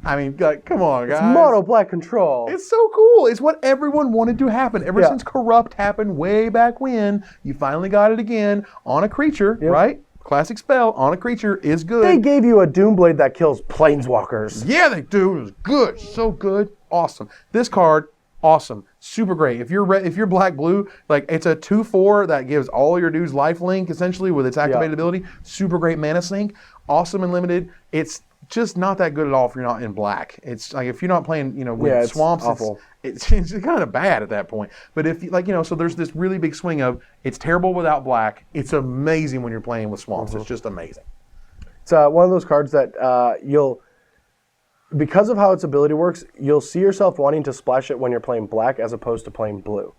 I mean, like, come on, guys. It's mono black control. It's so cool. It's what everyone wanted to happen. Ever since Corrupt happened way back when, you finally got it again on a creature, right? Classic spell on a creature is good. They gave you a Doomblade that kills planeswalkers. Yeah, they do. It was good. So good. Awesome. This card, awesome. Super great. If you're black blue, like, it's a 2/4 that gives all your dudes lifelink essentially with its activated ability. Super great mana sink. Awesome and limited. It's just not that good at all if you're not in black. It's like, if you're not playing, you know, with swamps, it's kind of bad at that point. But if, like, you know, so there's this really big swing of, it's terrible without black. It's amazing when you're playing with swamps. It's just amazing. It's one of those cards that you'll, because of how its ability works, you'll see yourself wanting to splash it when you're playing black as opposed to playing blue.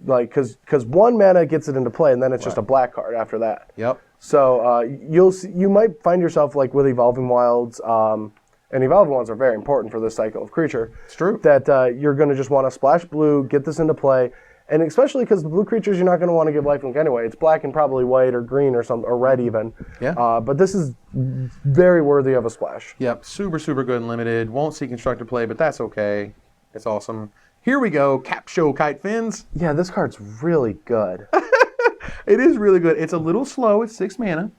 Like, because 1 mana gets it into play, and then it's just a black card after that. Yep. So you might find yourself, like with Evolving Wilds, and Evolving Wilds are very important for this cycle of creature. It's true. That you're going to just want to splash blue, get this into play, and especially because the blue creatures you're not going to want to give lifelink anyway. It's black and probably white or green or something, or red even. Yeah. But this is very worthy of a splash. Yep. Super, super good and limited. Won't see constructed play, but that's okay. It's awesome. Here we go. Capsho Kite Fins. Yeah, this card's really good. It is really good. It's a little slow. It's 6 mana,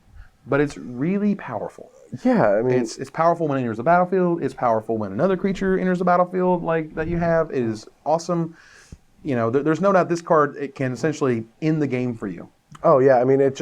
but it's really powerful. Yeah, I mean, it's powerful when it enters the battlefield. It's powerful when another creature enters the battlefield, like that you have. It is awesome. You know, there's no doubt this card, it can essentially end the game for you. Oh yeah, I mean, it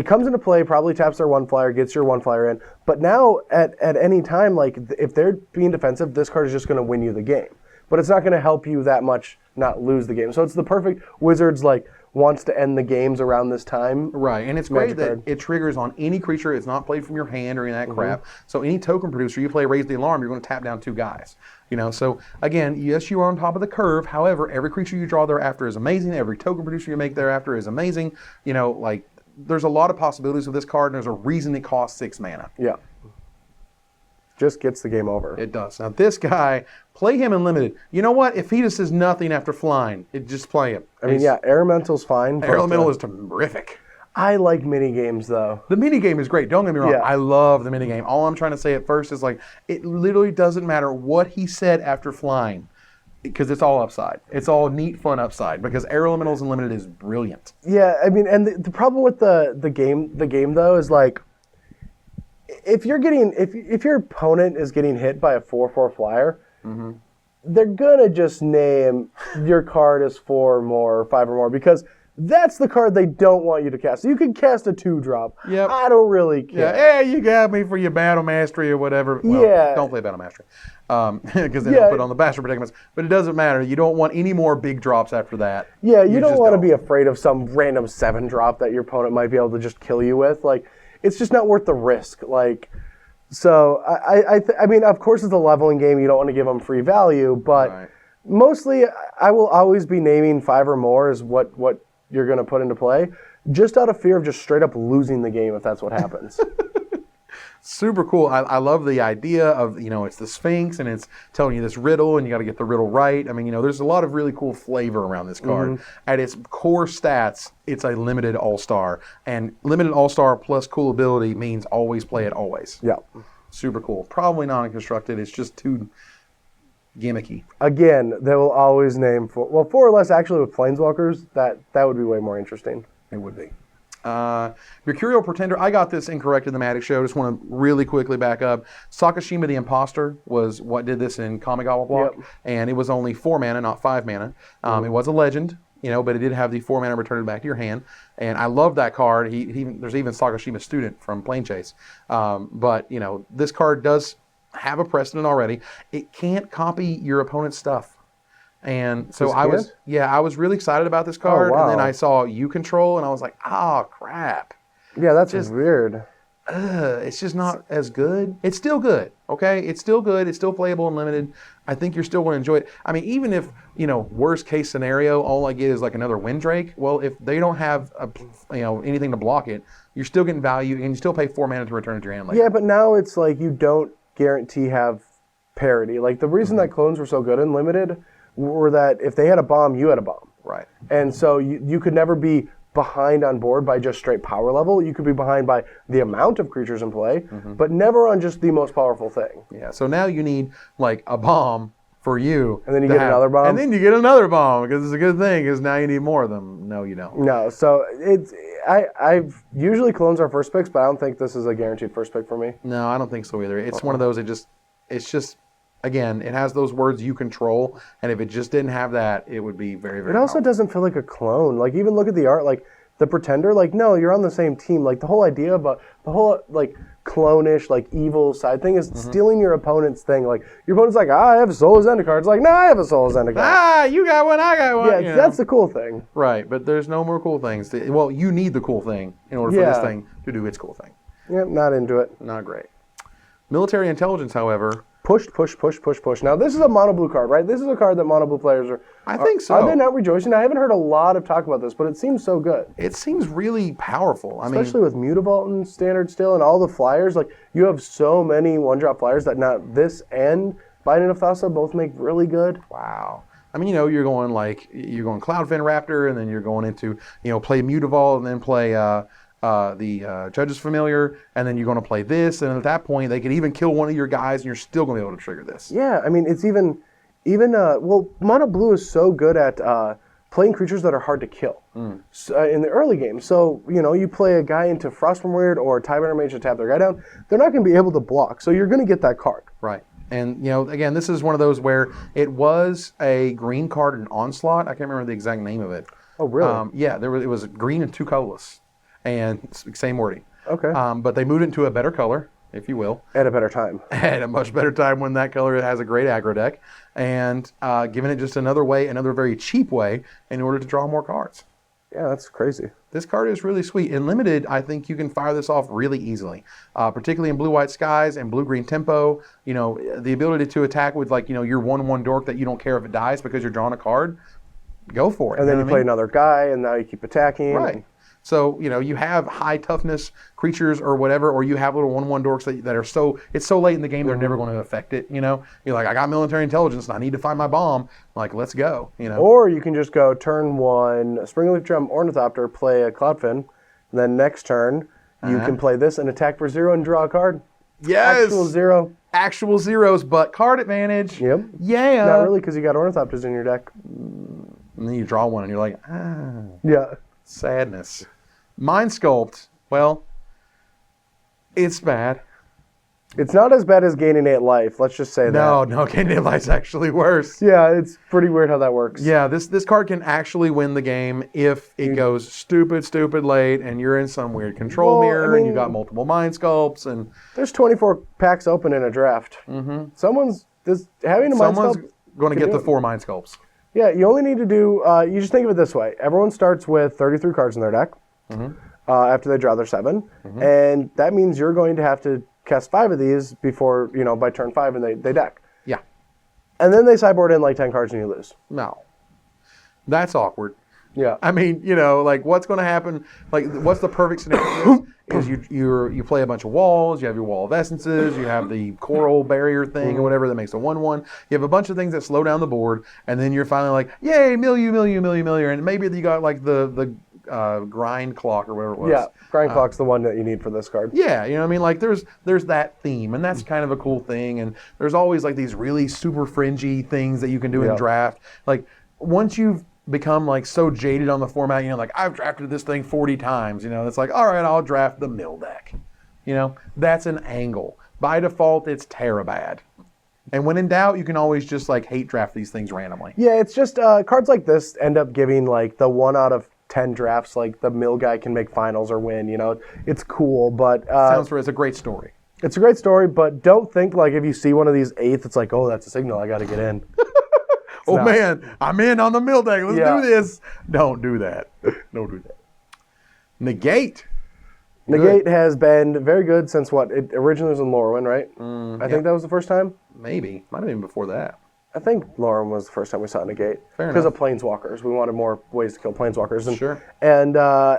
comes into play, probably taps their 1-flyer, gets your 1-flyer in. But now, at any time, like, if they're being defensive, this card is just going to win you the game. But it's not going to help you that much not lose the game. So it's the perfect Wizards, like, wants to end the games around this time. Right, and it's great that it triggers on any creature. It's not played from your hand or any of that crap. So any token producer, you play Raise the Alarm, you're going to tap down 2 guys. You know, so again, yes, you are on top of the curve. However, every creature you draw thereafter is amazing. Every token producer you make thereafter is amazing. You know, like, there's a lot of possibilities with this card, and there's a reason it costs 6 mana. Yeah. Just gets the game over. It does. Now, this guy, play him in limited. You know what? If he just says nothing after flying, just play him. I mean, yeah, Air Elemental's fine. Air Elemental is terrific. I like mini games, though. The mini game is great. Don't get me wrong. Yeah. I love the mini game. All I'm trying to say at first is, like, it literally doesn't matter what he said after flying, because it's all upside. It's all neat, fun upside, because Air Elementals in limited is brilliant. Yeah, I mean, and the problem with the game though is, like, if you're getting if your opponent is getting hit by a 4/4 flyer, they're gonna just name your card as 4 or more, or 5 or more, because that's the card they don't want you to cast. So you can cast a 2-drop. Yep. I don't really care. Yeah, you got me for your battle mastery or whatever. Well, Yeah. don't play battle mastery, because then they'll put on the bastard predicaments. But it doesn't matter. You don't want any more big drops after that. Yeah, you don't just want to be afraid of some random 7-drop that your opponent might be able to just kill you with. Like, it's just not worth the risk. Like, so I mean, of course, it's a leveling game. You don't want to give them free value, but Right. mostly, I will always be naming 5 or more is what you're going to put into play, just out of fear of just straight up losing the game if that's what happens. Super cool. I love the idea of, it's the Sphinx and it's telling you this riddle and you got to get the riddle right. I mean, there's a lot of really cool flavor around this card. At its core stats, it's a limited all-star. And limited all-star plus cool ability means always play it always. Yeah. Super cool. Probably non-constructed. It's just too gimmicky. Again, they will always name 4 or less actually with Planeswalkers. That would be way more interesting. It would be. Mercurial Pretender, I got this incorrect in the Magic Show. Just want to really quickly back up. Sakashima the Imposter was what did this in Kamigawa block, and it was only 4 mana, not 5 mana. It was a legend, but it did have the 4 mana return it back to your hand, and I love that card. There's even Sakashima Student from Plane Chase, but this card does have a precedent already. It can't copy your opponent's stuff. And so I was really excited about this card, and then I saw you control, and I was like, oh crap. Yeah, that's just weird. It's just not as good. It's still good, okay? It's still good. It's still playable and limited. I think you're still going to enjoy it. I mean, even if, worst case scenario, all I get is like another Windrake, well, if they don't have, anything to block it, you're still getting value, and you still pay 4 mana to return it to your hand later. Yeah, but now it's like you don't guarantee have parity. Like, the reason that clones were so good and limited were that if they had a bomb, you had a bomb. Right. And so you could never be behind on board by just straight power level. You could be behind by the amount of creatures in play, but never on just the most powerful thing. Yeah, so now you need like a bomb for you. And then you get another bomb. And then you get another bomb, because it's a good thing, because now you need more of them. No, you don't. No, so I've usually clones are first picks, but I don't think this is a guaranteed first pick for me. No, I don't think so either. It's one of those, it's just, again, it has those words you control, and if it just didn't have that, it would be very, very It also doesn't feel like a clone. Like, even look at the art, like, the Pretender, like, no, you're on the same team. Like, the whole idea about the whole, like, clone-ish, like, evil side thing is stealing your opponent's thing. Like, your opponent's like, I have a Soul Zendikar. It's like, no, I have a Soul Zendikar. You got one, I got one. Yeah, that's the cool thing. Right, but there's no more cool things. Well, you need the cool thing in order for this thing to do its cool thing. Yep, not into it. Not great. Military Intelligence, however... Push. Now, this is a mono blue card, right? This is a card that mono blue players are... I think so. Are they not rejoicing? I haven't heard a lot of talk about this, but it seems so good. It seems really powerful. Especially with Mutavault and Standard still, and all the flyers. Like, you have so many one-drop flyers that now this and Binding of Thassa both make really good. Wow. I mean, you're going Cloudfin Raptor, and then you're going into, play Mutavault, and then play... the Judge's Familiar, and then you're going to play this, and at that point, they could even kill one of your guys, and you're still going to be able to trigger this. Yeah, I mean, it's even mono blue is so good at playing creatures that are hard to kill in the early game. So, you play a guy into Frostborn Weird or Tyrant Mage to tap their guy down, they're not going to be able to block, so you're going to get that card. Right. And, again, this is one of those where it was a green card in Onslaught. I can't remember the exact name of it. Oh, really? Yeah, it was green and 2 colorless. And same wording. Okay. But they moved it into a better color, if you will. At a better time. At a much better time when that color has a great aggro deck. And giving it just another very cheap way in order to draw more cards. Yeah, that's crazy. This card is really sweet. In Limited, I think you can fire this off really easily, particularly in Blue-White Skies and Blue-Green Tempo. The ability to attack with, your 1/1 dork that you don't care if it dies because you're drawing a card, go for it. And then you play another guy, and now you keep attacking. Right. So, you have high toughness creatures or whatever, or you have little 1/1 dorks that are it's so late in the game, they're never going to affect it, You're like, I got military intelligence and I need to find my bomb. Like, let's go, Or you can just go turn 1, Springleaf Drum, Ornithopter, play a Cloudfin, and then next turn, you can play this and attack for 0 and draw a card. Yes! Actual 0. Actual zeros, but card advantage. Yep. Yeah. Not really, because you got Ornithopters in your deck. And then you draw one and you're like, Yeah. Sadness. Mind Sculpt, well, it's bad. It's not as bad as gaining 8 life. Let's just say that. No, gaining life's actually worse. Yeah, it's pretty weird how that works. Yeah, this card can actually win the game if it goes stupid late and you're in some weird control mirror and you got multiple mind sculpts and there's 24 packs open in a draft. Someone's having a mind sculpt. Going to get the 4 mind sculpts. Yeah, you only need to do. You just think of it this way: everyone starts with 33 cards in their deck after they draw their 7, and that means you're going to have to cast 5 of these before by turn 5, and they deck. Yeah. And then they sideboard in like 10 cards and you lose. No. That's awkward. Yeah. I mean, like what's going to happen? Like, what's the perfect scenario? is you play a bunch of walls. You have your wall of essences. You have the coral barrier thing or whatever that makes a 1/1. You have a bunch of things that slow down the board, and then you're finally like, yay, milieu, and maybe you got like the grind clock or whatever it was. Yeah, grind clock's the one that you need for this card. Yeah, you know what I mean? Like there's that theme, and that's kind of a cool thing. And there's always like these really super fringy things that you can do in draft. Like once you've become like so jaded on the format, like I've drafted this thing 40 times, it's like, all right, I'll draft the mill deck. That's an angle. By default, it's Terabad. And when in doubt, you can always just like hate draft these things randomly. Yeah, it's just cards like this end up giving like the 1 out of 10 drafts, like the mill guy can make finals or win. It's cool, but It's a great story. It's a great story, but don't think like if you see one of these 8th, it's like, oh, that's a signal, I got to get in. Man, I'm in on the mill deck. Let's do this. Don't do that. Don't do that. Negate. Negate has been very good since what? It originally was in Lorwyn, right? I think that was the first time. Maybe. Might have been before that. I think Lorwyn was the first time we saw Negate. Because of Planeswalkers. We wanted more ways to kill Planeswalkers. And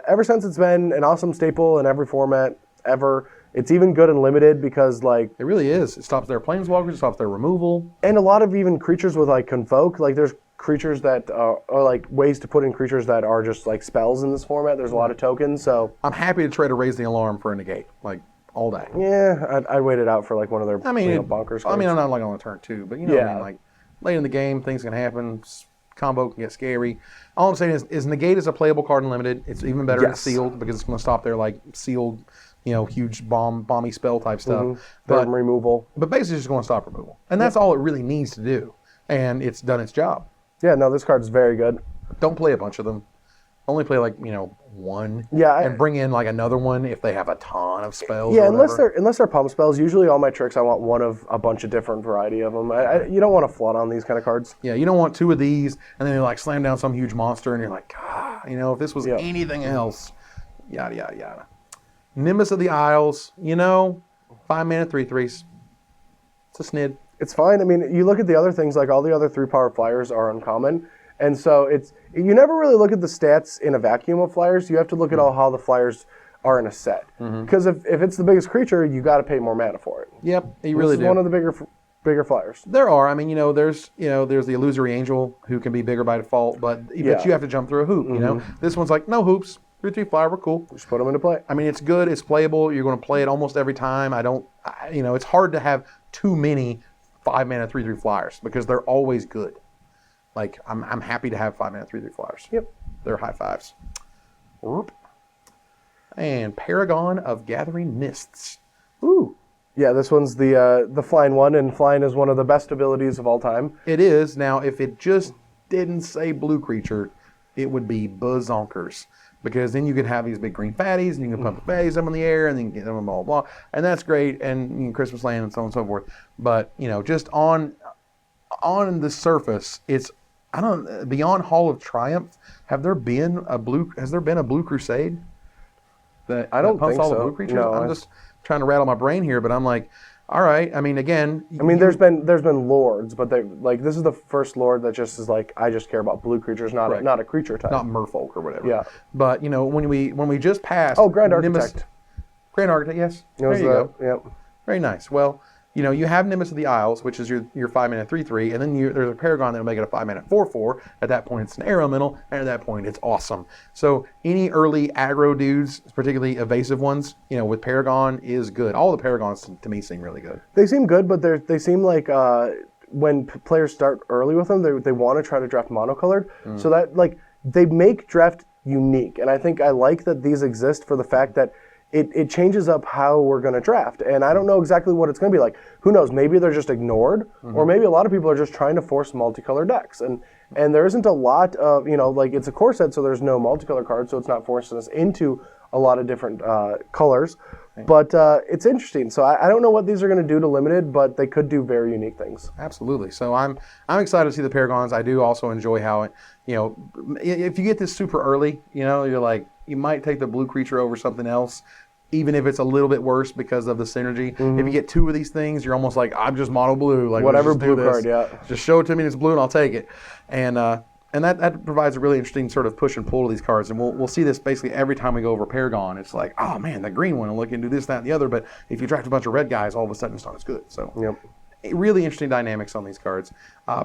ever since, it's been an awesome staple in every format ever. It's even good and limited because, like... It really is. It stops their Planeswalkers, it stops their removal. And a lot of even creatures with, like, Convoke. Like, there's creatures that are, like, ways to put in creatures that are just, like, spells in this format. There's a lot of tokens, so... I'm happy to try to raise the alarm for a Negate, like, all day. Yeah, I'd wait it out for, like, one of their bonkers cards. I mean, I'm not, like, on the turn 2, but, what I mean, like, late in the game, things can happen, combo can get scary. All I'm saying is Negate is a playable card in Limited. It's even better in Sealed because it's going to stop their, like, sealed... huge bomby spell type stuff. But removal. But basically just going to stop removal. And that's all it really needs to do. And it's done its job. Yeah, no, this card's very good. Don't play a bunch of them. Only play like, one. Yeah. And bring in like another one if they have a ton of spells. Yeah, or unless they're pump spells. Usually all my tricks, I want one of a bunch of different variety of them. You don't want to flood on these kind of cards. Yeah, you don't want 2 of these and then you like slam down some huge monster and you're like, God, if this was anything else, yada, yada, yada. Nimbus of the Isles, 5-mana 3/3s. It's a snid. It's fine. I mean, you look at the other things, like all the other 3-power flyers are uncommon. And so you never really look at the stats in a vacuum of flyers. You have to look at how the flyers are in a set. Because if it's the biggest creature, you got to pay more mana for it. Yep, you really do. It's one of the bigger flyers. There are. I mean, there's the Illusory Angel who can be bigger by default, but you have to jump through a hoop, This one's like, no hoops. 3/3 flyer, we're cool. Just put them into play. I mean, it's good. It's playable. You're going to play it almost every time. It's hard to have too many 5-mana 3/3 flyers because they're always good. Like, I'm happy to have 5-mana 3/3 flyers. Yep. They're high fives. And Paragon of Gathering Mists. Ooh. Yeah, this one's the flying one, and flying is one of the best abilities of all time. It is. Now, if it just didn't say blue creature, it would be bazonkers. Because then you could have these big green fatties, and you can pump the fatties up in the air, and then get them blah, blah, blah. And that's great, and Christmas Land and so on and so forth. But, just on the surface, it's, beyond Hall of Triumph, has there been a blue crusade? I don't think all so. The blue creatures? No, I'm just trying to rattle my brain here, but I'm like, all right. I mean, again. There's been lords, but this is the first lord that just is like, I just care about blue creatures, not a creature type, not merfolk or whatever. Yeah. But when we just passed. Oh, Grand Architect. Grand Architect, yes. There you go. Yep. Very nice. Well, you have Nimbus of the Isles, which is your 5-mana 3/3, and then there's a Paragon that'll make it a 5-mana 4/4. At that point, it's an arrow middle, and at that point, it's awesome. So any early aggro dudes, particularly evasive ones, with Paragon is good. All the Paragons to me seem really good. They seem good, but they seem like when players start early with them, they want to try to draft monocolored, so that they make draft unique. And I think I like that these exist for the fact that it changes up how we're going to draft. And I don't know exactly what it's going to be like. Who knows? Maybe they're just ignored, or maybe a lot of people are just trying to force multicolor decks. And there isn't a lot of, like it's a core set, so there's no multicolor cards, so it's not forcing us into a lot of different colors. But it's interesting. So I don't know what these are going to do to Limited, but they could do very unique things. Absolutely. So I'm excited to see the Paragons. I do also enjoy how it, if you get this super early, you're like, you might take the blue creature over something else, even if it's a little bit worse because of the synergy. If you get two of these things, you're almost like, I'm just mono blue. Like, whatever blue card, yeah. Just show it to me and it's blue and I'll take it. And that provides a really interesting sort of push and pull to these cards. And we'll see this basically every time we go over Paragon. It's like, oh man, the green one will look into this, that, and the other. But if you draft a bunch of red guys, all of a sudden it's not as good. So really interesting dynamics on these cards.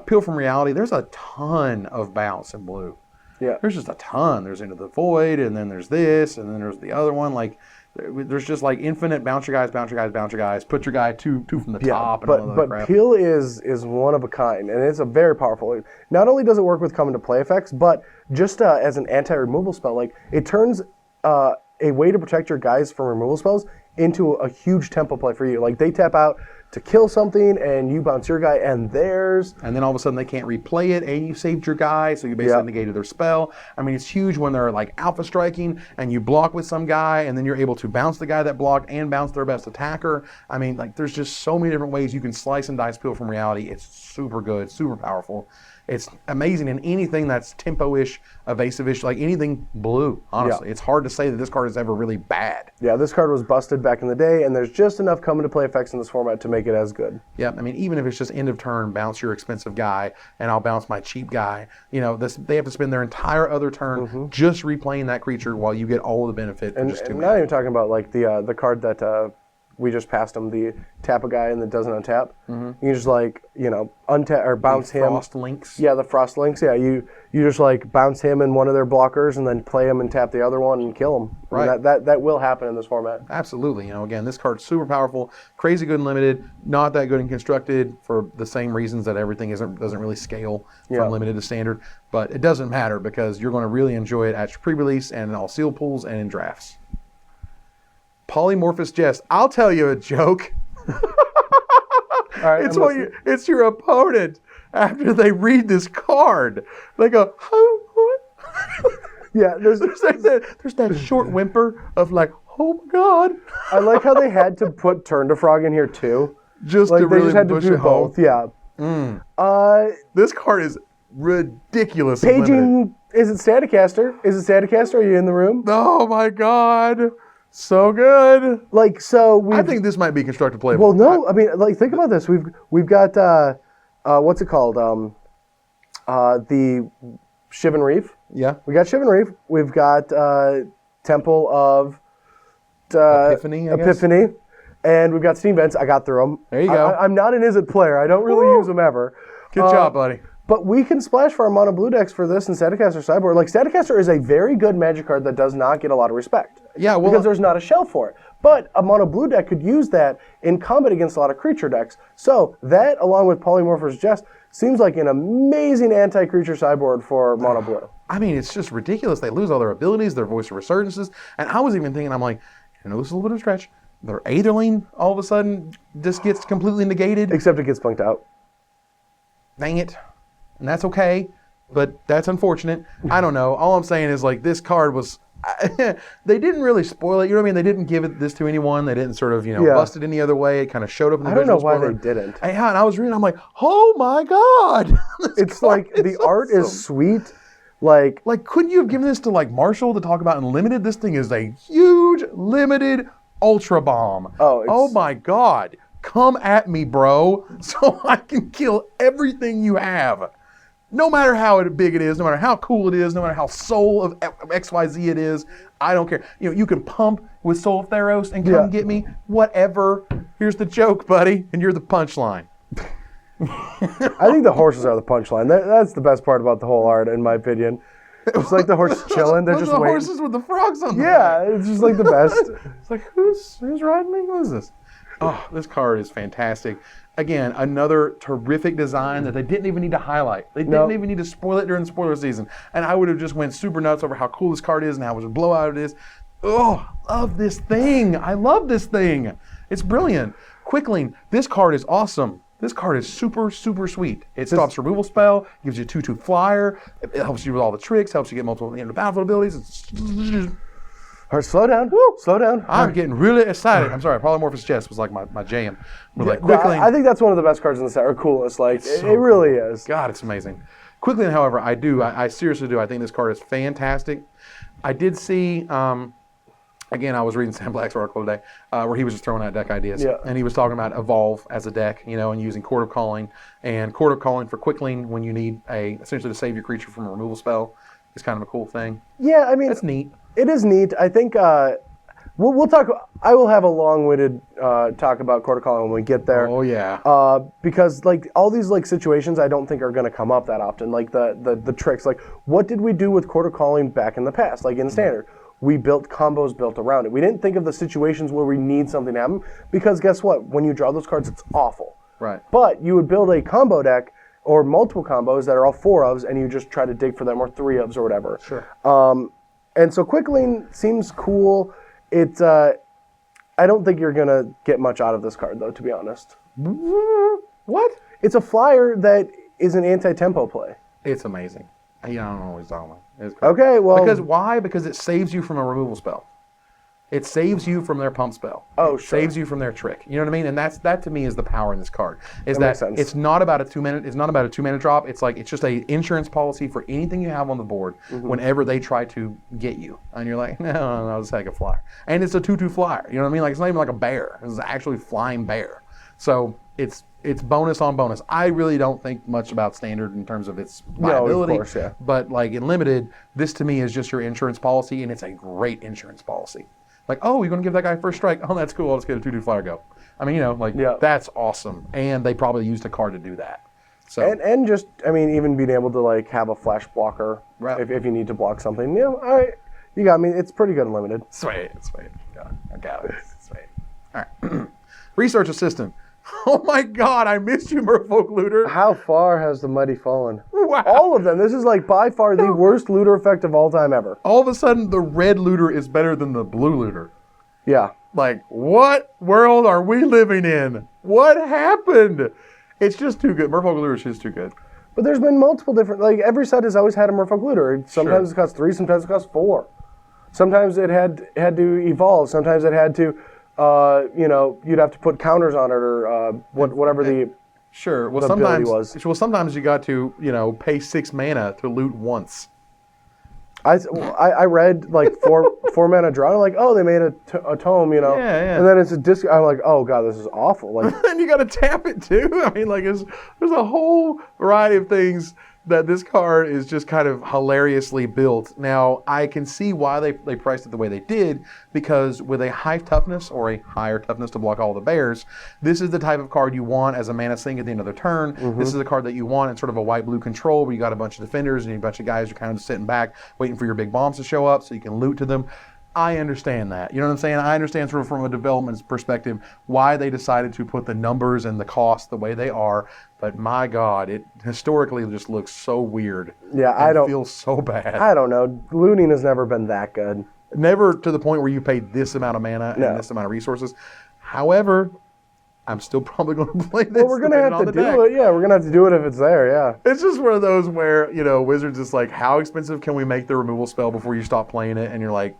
Peel from Reality, there's a ton of bounce in blue. Yeah. There's just a ton. There's Into the Void, and then there's this, and then there's the other one. Like, there's just like infinite bounce your guys, bounce your guys, bounce your guys. Put your guy two from the top. And all that but crap. Peel is one of a kind, and it's a very powerful. Not only does it work with come into play effects, but just as an anti-removal spell, like it turns a way to protect your guys from removal spells into a huge tempo play for you. Like they tap out to kill something, and you bounce your guy and theirs. And then all of a sudden they can't replay it, and you saved your guy, so you basically negated their spell. I mean, it's huge when they're like alpha striking, and you block with some guy, and then you're able to bounce the guy that blocked and bounce their best attacker. I mean, like there's just so many different ways you can slice and dice Peel from Reality. It's super good, super powerful. It's amazing in anything that's tempo-ish, evasive-ish, like anything blue, honestly. It's hard to say that this card is ever really bad. Yeah, this card was busted back in the day, and there's just enough come into play effects in this format to make it as good. Yeah, I mean, even if it's just end of turn, bounce your expensive guy, and I'll bounce my cheap guy. They have to spend their entire other turn just replaying that creature while you get all of the benefit. And not even talking about like the card that we just passed him, the tap a guy and that doesn't untap. You just like, untap or bounce him. Frost links. Yeah, the Frost links. Yeah, you just like bounce him in one of their blockers and then play him and tap the other one and kill him. Right. And that will happen in this format. Absolutely. Again, this card's super powerful, crazy good in Limited, not that good in Constructed for the same reasons that everything doesn't really scale from Limited to Standard. But it doesn't matter because you're going to really enjoy it at your pre-release and in all sealed pools and in drafts. Polymorphous Jest. I'll tell you a joke. All right, it's your opponent after they read this card. They go, what? Yeah, there's that short whimper of like, oh my God. I like how they had to put Turn to Frog in here too. Just like to they really just had to push do it home. both. Yeah. This card is ridiculous. Paging. Is it Staticaster? Are you in the room? Oh my God. So good. Like, so I think this might be constructed playable. Well, no, I mean, like, think about this. We've got what's it called? The Shivan Reef. Yeah. We got Shivan Reef. We've got Temple of Epiphany, I guess. And we've got Steam Vents. I got through them. There you go. I'm not an Izzet player. I don't really use them ever. Good job, buddy. But we can splash for our mono blue decks for this and Staticaster sideboard. Like, Staticaster is a very good Magic card that does not get a lot of respect. Yeah, well, because there's not a shelf for it. But a mono blue deck could use that in combat against a lot of creature decks. So that, along with Polymorphous Jest, seems like an amazing anti-creature sideboard for mono blue. I mean, it's just ridiculous. They lose all their abilities, their Voice of Resurgences. And I was even thinking, I'm like, this is a little bit of a stretch. Their Aetherling all of a sudden just gets completely negated. Except it gets punked out. Dang it. And that's okay, but that's unfortunate. I don't know. All I'm saying is, like, this card was... they didn't really spoil it. You know what I mean? They didn't give this to anyone. They didn't sort of, bust it any other way. It kind of showed up in the visual spoiler. I don't know why they didn't. And I was reading, I'm like, oh my God. It's like, the art is sweet. Like, couldn't you have given this to, like, Marshall to talk about in Limited? This thing is a huge, limited Ultra Bomb. Oh my God. Come at me, bro, so I can kill everything you have. No matter how big it is, no matter how cool it is, no matter how Soul of XYZ it is, I don't care. You can pump with Soul of Theros and come get me, whatever. Here's the joke, buddy, and you're the punchline. I think the horses are the punchline. That's the best part about the whole art, in my opinion. It's like the horses chilling. They're just waiting. Horses with the frogs on them. Yeah, it's just like the best. It's like, who's riding me? Who is this? Oh, this card is fantastic. Again, another terrific design that they didn't even need to highlight. They didn't even need to spoil it during the spoiler season. And I would have just went super nuts over how cool this card is and how much a blowout it is. Oh, love this thing. I love this thing. It's brilliant. Quickling. This card is awesome. This card is super, super sweet. It stops removal spell, gives you a 2/2 flyer. It helps you with all the tricks, helps you get multiple battlefield abilities. All right, slow down. Woo, slow down. I'm getting really excited. I'm sorry, Polymorphous Chest was like my jam. But like No, Quickling. I think that's one of the best cards in the set, or coolest. Like, it really is. God, it's amazing. Quickling, however, I seriously do. I think this card is fantastic. I did see, again, I was reading Sam Black's article today where he was just throwing out deck ideas. Yeah. And he was talking about Evolve as a deck, and using Court of Calling. And Court of Calling for Quickling when you need essentially to save your creature from a removal spell is kind of a cool thing. Yeah, I mean, That's neat. It is neat. I think we'll talk. I will have a long-winded talk about Court of Calling when we get there. Oh, yeah. Because like all these like situations, I don't think are going to come up that often. Like the tricks. Like what did we do with Court of Calling back in the past? Like in Standard, we built combos built around it. We didn't think of the situations where we need something to happen because guess what? When you draw those cards, it's awful. Right. But you would build a combo deck or multiple combos that are all 4-ofs, and you just try to dig for them, or 3-ofs or whatever. Sure. And so Quickling seems cool. It's I don't think you're gonna get much out of this card though, to be honest. What? It's a flyer that is an anti-tempo play. It's amazing. I don't know what he's talking about. It's crazy. Okay, well, Because why? Because it saves you from a removal spell. It saves you from their pump spell. Oh, It sure. saves you from their trick. You know what I mean? And that to me is the power in this card. Is That makes that sense. it's not about a 2-minute. It's not about a 2-minute drop. It's like it's just a insurance policy for anything you have on the board. Whenever they try to get you, and you're like, no, I'll just take a flyer. And it's a 2/2 flyer. You know what I mean? Like it's not even like a bear. It's actually flying bear. So it's bonus on bonus. I really don't think much about Standard in terms of its viability. of course, yeah. But like in Limited, this to me is just your insurance policy, and it's a great insurance policy. Like, oh, you're going to give that guy first strike? Oh, that's cool. Let's get a 2/2 flyer go. I mean, Yeah. that's awesome. And they probably used a card to do that. So and just I mean, even being able to like have a flash blocker Right. if you need to block something. All right, you got me. It's pretty good and limited. sweet. Yeah, I got it. Sweet. All right. Research assistant. Oh my God, I missed you, Merfolk Looter. How far has the mighty fallen? Wow. All of them. This is like by far the worst looter effect of all time ever. All of a sudden, the red looter is better than the blue looter. Yeah. Like, what world are we living in? What happened? It's just too good. Merfolk Looter is just too good. But there's been multiple different, like every set has always had a Merfolk Looter. Sometimes it costs 3, sometimes it costs 4. Sometimes it had to evolve. Sometimes it had to, you'd have to put counters on it or whatever the Sure. Well, the ability sometimes was. sometimes you got to pay 6 mana to loot once. I read like four mana draw. I'm like, oh, they made a tome, Yeah. And then it's a disc. I'm like, oh god, this is awful. Like, And you got to tap it too. I mean, like there's a whole variety of things that this card is just kind of hilariously built. Now, I can see why they priced it the way they did, because with a high toughness or a higher toughness to block all the bears, this is the type of card you want as a mana sink at the end of the turn. This is a card that you want in sort of a white-blue control where you got a bunch of defenders and a bunch of guys who are kind of just sitting back waiting for your big bombs to show up so you can loot to them. I understand that. You know what I'm saying? I understand sort of from a development perspective why they decided to put the numbers and the cost the way they are. But my God, it historically just looks so weird. Yeah, It feels so bad. I don't know. Looting has never been that good. Never to the point where you pay this amount of mana No. and this amount of resources. However, I'm still probably going to play this. Well, we're gonna depending have on to the deck. do it. Yeah, we're gonna have to do it if it's there. Yeah. It's just one of those where, Wizards is like, how expensive can we make the removal spell before you stop playing it? And you're like,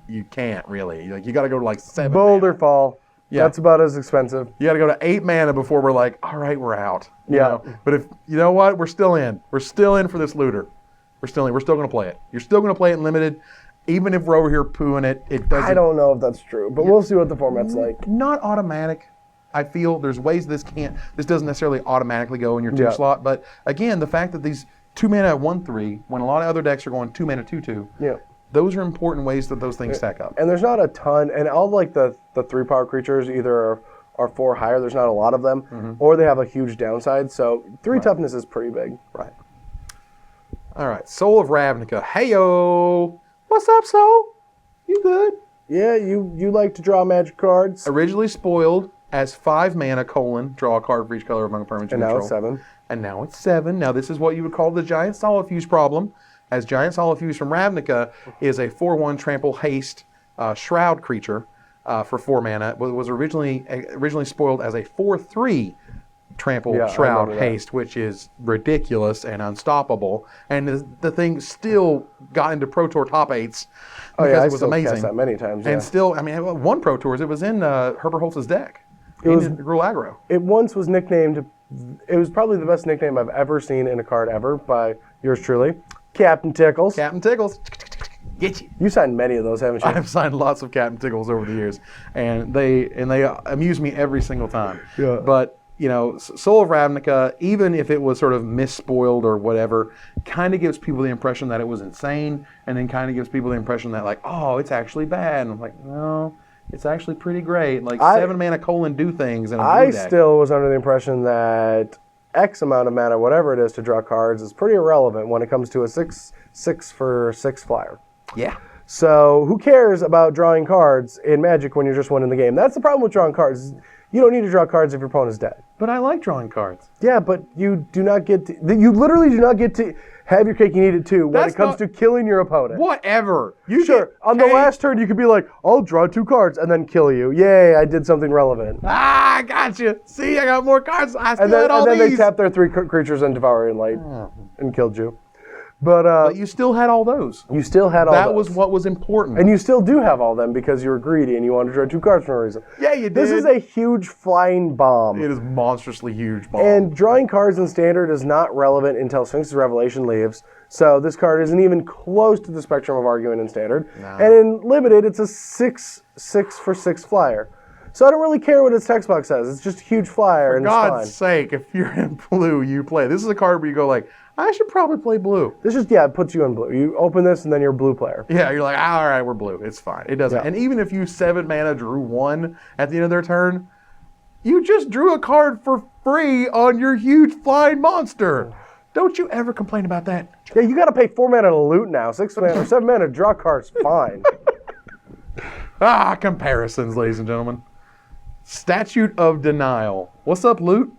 you can't really. Like, you got to go to like 7 Boulder mana. Fall. Yeah. That's about as expensive. You got to go to 8 mana before we're like, all right, we're out. You Yeah. know? But if you know what, we're still in. We're still in for this looter. We're still in. We're still going to play it. You're still going to play it in limited, even if we're over here pooing it. It doesn't. I don't know if that's true, but we'll see what the format's like. Not automatic. I feel there's ways this doesn't necessarily automatically go in your 2 Yeah. slot. But again, the fact that these 2 mana 1/3, when a lot of other decks are going 2 mana 2/2, Yeah. those are important ways that those things stack up. And there's not a ton, and all like the 3-power creatures either are 4 higher. There's not a lot of them, or they have a huge downside. So 3 toughness is pretty big. Right. All right. Soul of Ravnica. Heyo. What's up, Soul? You good? Yeah, you like to draw magic cards, Originally spoiled as 5 mana, draw a card for each color among a permanent you and now control. it's 7. And now it's 7. Now this is what you would call the Giant Solifuse problem, as Giant Solifuse from Ravnica is a 4/1 trample haste Shroud creature for 4 mana. Was originally spoiled as a 4/3 trample Shroud haste, which is ridiculous and unstoppable. And the thing still got into Pro Tour top 8s because it was amazing. Cast that many times. And still, I mean, it won Pro Tours. It was in Herbert Holtz's deck. It was Gruul Aggro. It once was nicknamed. It was probably the best nickname I've ever seen in a card ever by yours truly, Captain Tickles. Captain Tickles. Get you. You signed many of those, haven't you? I've signed lots of Captain Tickles over the years, and they amuse me every single time. Yeah. But Soul of Ravnica, even if it was sort of misspoiled or whatever, kind of gives people the impression that it was insane, and then kind of gives people the impression that like, oh, it's actually bad. And I'm like, no, it's actually pretty great. Like 7 mana do things in a blue deck. I still was under the impression that X amount of mana, whatever it is, to draw cards is pretty irrelevant when it comes to a 6/6 for 6 flyer. Yeah. So who cares about drawing cards in Magic when you're just winning the game? That's the problem with drawing cards. You don't need to draw cards if your opponent's dead. But I like drawing cards. Yeah, but you do not get to, you literally do not get to have your cake and eat it too when it comes to killing your opponent. Whatever. On the last turn you could be like, I'll draw 2 cards and then kill you. Yay, I did something relevant. Ah, I got you. See, I got more cards. I still had all these. And then they tapped their 3 creatures and Devouring Light and killed you. But you still had all those. You still had all those. That was what was important. And you still do have all them because you were greedy and you wanted to draw 2 cards for no reason. Yeah, you did. This is a huge flying bomb. It is monstrously huge bomb. And drawing cards in Standard is not relevant until Sphinx's Revelation leaves. So this card isn't even close to the spectrum of argument in Standard. No. And in Limited, it's a 6/6 for 6 flyer. So I don't really care what its text box says. It's just a huge flyer and it's fine. For God's sake, if you're in blue, you play. This is a card where you go like, I should probably play blue. This just, it puts you in blue. You open this and then you're a blue player. Yeah, you're like, all right, we're blue. It's fine. It doesn't. Yeah. And even if you 7 mana drew 1 at the end of their turn, you just drew a card for free on your huge flying monster. Don't you ever complain about that. Yeah, you got to pay 4 mana to loot now. 6 mana or 7 mana to draw cards. Fine. Comparisons, ladies and gentlemen. Statute of Denial. What's up, loot?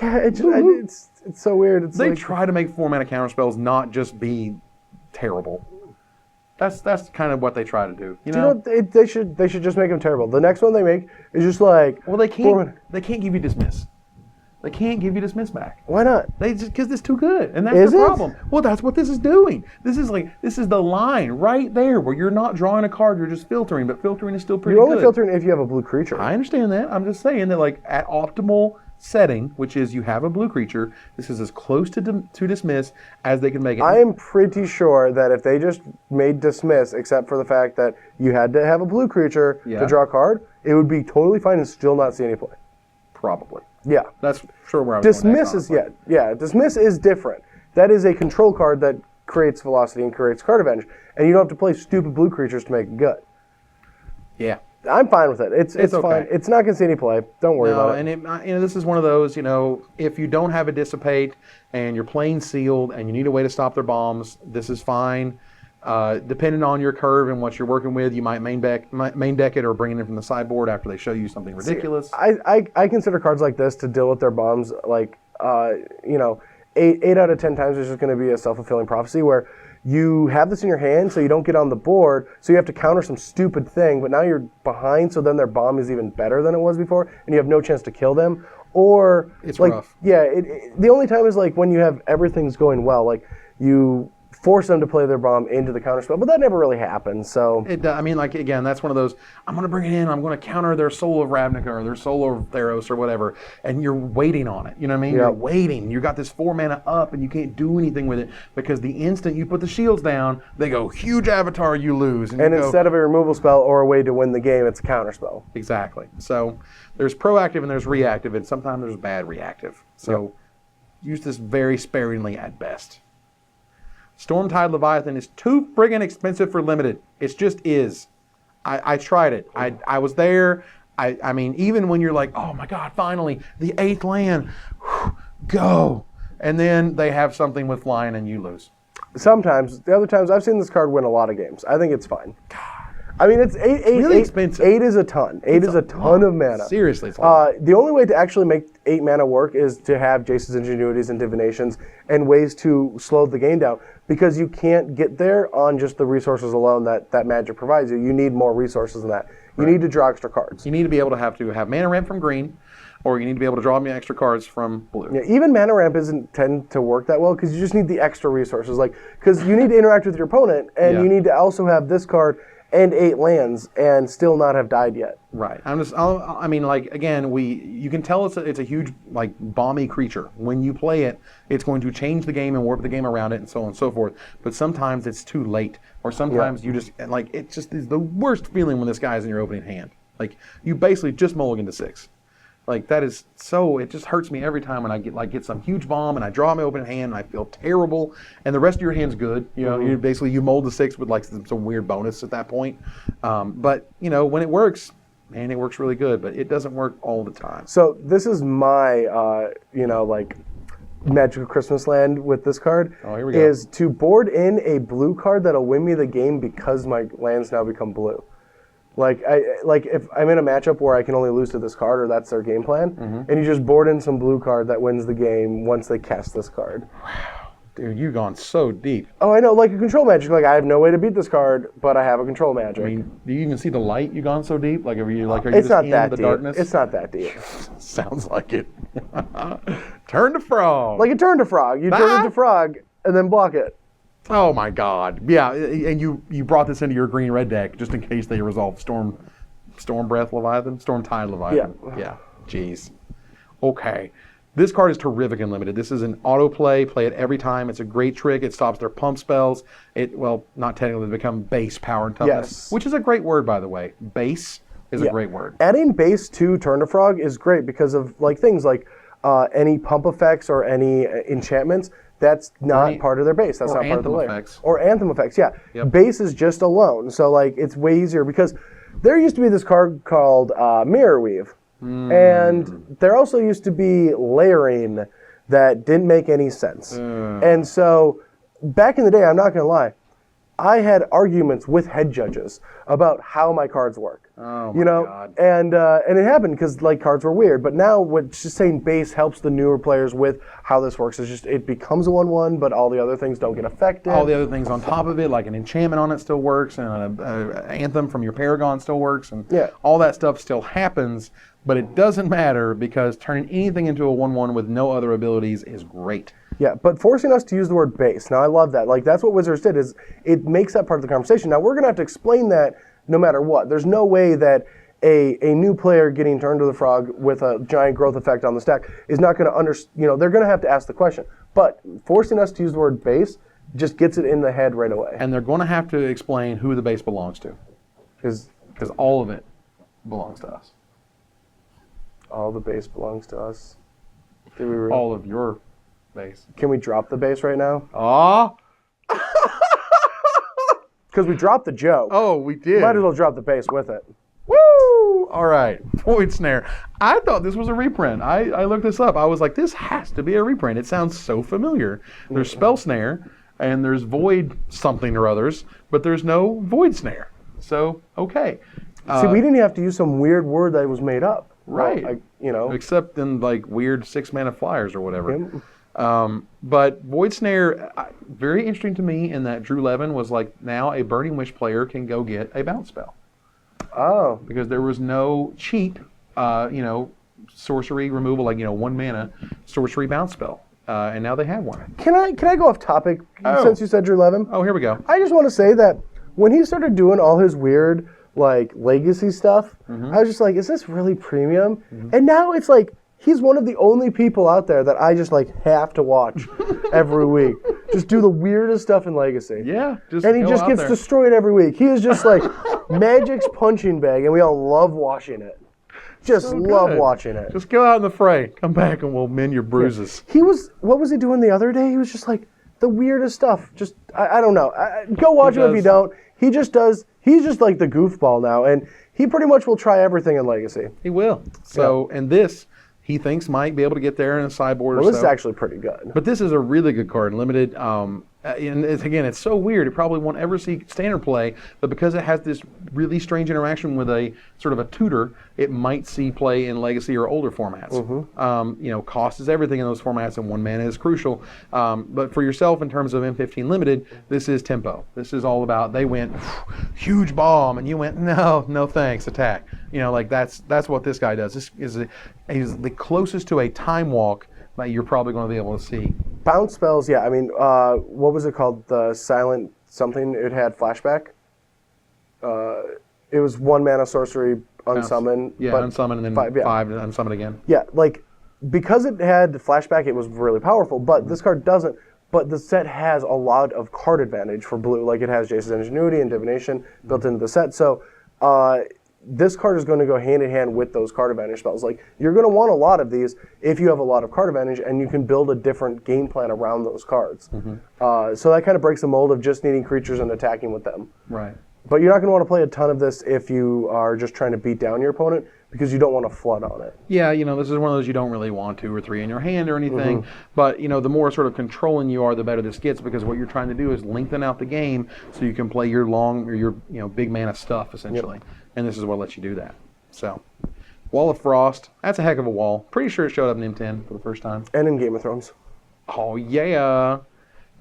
Yeah, it's so weird. They try to make 4 mana counterspells not just be terrible. That's kind of what they try to do. You know they should just make them terrible. The next one they make is just like, well, they can't give you dismiss. They can't give you dismiss back. Why not? Because it's too good, and that's the problem. Well, that's what this is doing. This is the line right there where you're not drawing a card, you're just filtering, but filtering is still pretty good. You're only filtering if you have a blue creature. I understand that. I'm just saying that like at optimal setting, which is you have a blue creature, this is as close to dismiss as they can make it. I am pretty sure that if they just made dismiss, except for the fact that you had to have a blue creature to draw a card, it would be totally fine and still not see any play. Probably. Yeah. That's sure where I was Dismiss is, dismiss is different. That is a control card that creates velocity and creates card advantage, and you don't have to play stupid blue creatures to make it good. Yeah. I'm fine with it. It's okay. fine. It's not going to see any play. Don't worry about it. And this is one of those, if you don't have a Dissipate and you're playing sealed and you need a way to stop their bombs, this is fine. Depending on your curve and what you're working with, you might main deck it or bring it in from the sideboard after they show you something ridiculous. I consider cards like this to deal with their bombs like, 8 out of 10 times there's just going to be a self-fulfilling prophecy where you have this in your hand so you don't get on the board, so you have to counter some stupid thing, but now you're behind, so then their bomb is even better than it was before, and you have no chance to kill them. Or it's rough. Yeah, the only time is like when you have everything's going well, like you force them to play their bomb into the counterspell, but that never really happens. So again, that's one of those. I'm going to bring it in. I'm going to counter their Soul of Ravnica or their Soul of Theros or whatever, and you're waiting on it. You know what I mean? Yep. You're waiting. You got this 4 mana up, and you can't do anything with it because the instant you put the shields down, they go huge Avatar. You lose, and instead of a removal spell or a way to win the game, it's a counterspell. Exactly. So there's proactive and there's reactive, and sometimes there's bad reactive. So use this very sparingly at best. Stormtide Leviathan is too friggin' expensive for limited. It just is. I tried it. I was there. I mean, even when you're like, oh my God, finally, the 8th land, go. And then they have something with flying and you lose. Sometimes. The other times, I've seen this card win a lot of games. I think it's fine. I mean, it's eight. Really expensive. 8 is a ton. 8 is a ton of mana. Seriously, it's a lot. The only way to actually make 8 mana work is to have Jace's Ingenuities and Divinations and ways to slow the game down, because you can't get there on just the resources alone that Magic provides you. You need more resources than that. You need to draw extra cards. You need to be able to have mana ramp from green, or you need to be able to draw me extra cards from blue. Yeah, even mana ramp doesn't tend to work that well, because you just need the extra resources. Because you need to interact with your opponent, and you need to also have this card and 8 lands and still not have died yet. Right. You can tell it's a huge, bomby creature. When you play it, it's going to change the game and warp the game around it and so on and so forth. But sometimes it's too late. Or sometimes you just, it just is the worst feeling when this guy's in your opening hand. You basically just mulligan to 6. That is so, it just hurts me every time when I get some huge bomb and I draw my opening hand and I feel terrible, and the rest of your hand's good. You mold to 6 with some weird bonus at that point. But when it works, man, it works really good, but it doesn't work all the time. So this is my, Magical Christmas Land with this card. Oh, here we go. Is to board in a blue card that'll win me the game because my lands now become blue. If I'm in a matchup where I can only lose to this card, or that's their game plan, and you just board in some blue card that wins the game once they cast this card. Wow, dude, you've gone so deep. Oh, I know, like a control magic. I have no way to beat this card, but I have a control magic. I mean, do you even see the light? You've gone so deep. Are you it's just not in that the deep. darkness? It's not that deep. Sounds like it. Turn to frog. Like a turn to frog. You turn into frog and then block it. Oh my God! Yeah, and you brought this into your green-red deck just in case they resolve Storm Breath Leviathan, Storm Tide Leviathan. Yeah. Jeez. Okay. This card is terrific and limited. This is an auto play. Play it every time. It's a great trick. It stops their pump spells. Not technically, they become base power and toughness, which is a great word, by the way. Base is a great word. Adding base to Turn to Frog is great because of things like any pump effects or any enchantments. That's not part of their base. That's not part of the layer. Effects. Or anthem effects. Yeah. Yep. Base is just alone. So it's way easier because there used to be this card called Mirror Weave. And there also used to be layering that didn't make any sense. And so back in the day, I'm not going to lie, I had arguments with head judges about how my cards work. Oh my God. And it happened because cards were weird. But now, just saying base helps the newer players with how this works. It's just it becomes a 1/1, but all the other things don't get affected. All the other things on top of it, like an enchantment on it, still works, and an anthem from your paragon still works, and all that stuff still happens. But it doesn't matter because turning anything into a 1/1 with no other abilities is great. Yeah, but forcing us to use the word base. Now, I love that. That's what Wizards did, is it makes that part of the conversation. Now, we're going to have to explain that no matter what. There's no way that a new player getting turned to the frog with a giant growth effect on the stack is not going to they're going to have to ask the question. But forcing us to use the word base just gets it in the head right away. And they're going to have to explain who the base belongs to. Because all of it belongs to us. All the base belongs to us. All of your base. Can we drop the base right now? Aw! Because we dropped the joke. Oh, we did. Might as well drop the base with it. Woo! All right. Void Snare. I thought this was a reprint. I looked this up. I was like, this has to be a reprint. It sounds so familiar. There's Spell Snare, and there's Void something or others, but there's no Void Snare. So, okay. See, we didn't have to use some weird word that was made up. Right. Except in weird 6-mana flyers or whatever. But Void Snare, very interesting to me in that Drew Levin was now a Burning Wish player can go get a bounce spell. Oh. Because there was no cheap, sorcery removal, 1 mana sorcery bounce spell. And now they have one. Can I go off topic since you said Drew Levin? Oh, here we go. I just want to say that when he started doing all his weird legacy stuff, I was just like, is this really premium? And now it's he's one of the only people out there that I just have to watch every week. Just do the weirdest stuff in Legacy. Yeah. And he just gets destroyed every week. He is just Magic's punching bag, and we all love watching it. Just love watching it. Just go out in the fray. Come back and we'll mend your bruises. Yeah. What was he doing the other day? He was just the weirdest stuff. Just, I don't know. Go watch him if you don't. He just does. He's just the goofball now, and he pretty much will try everything in Legacy. He will. So, and this, he thinks might be able to get there in a sideboard or so. Well, this is actually pretty good. But this is a really good card, limited. And it's so weird. It probably won't ever see standard play, but because it has this really strange interaction with a sort of a tutor, it might see play in legacy or older formats. Cost is everything in those formats, and 1 mana is crucial. But for yourself, in terms of M15 limited, this is tempo. This is all about they went huge bomb, and you went no thanks, attack. That's what this guy does. This is the closest to a time walk that you're probably going to be able to see. Bounce spells, yeah. I mean, what was it called? The silent something. It had flashback. It was 1 mana sorcery, unsummon. Yeah, unsummon and then 5 to unsummon again. Yeah, because it had flashback, it was really powerful. But this card doesn't. But the set has a lot of card advantage for blue. Like it has Jace's Ingenuity and Divination built into the set. So this card is going to go hand in hand with those card advantage spells. Like you're going to want a lot of these if you have a lot of card advantage, and you can build a different game plan around those cards. So that kind of breaks the mold of just needing creatures and attacking with them. Right. But you're not going to want to play a ton of this if you are just trying to beat down your opponent, because you don't want to flood on it. Yeah, this is one of those you don't really want 2 or 3 in your hand or anything. But, the more sort of controlling you are, the better this gets, because what you're trying to do is lengthen out the game so you can play your long or your big mana stuff, essentially. And this is what lets you do that. So, Wall of Frost, that's a heck of a wall. Pretty sure it showed up in M10 for the first time. And in Game of Thrones. Oh, yeah.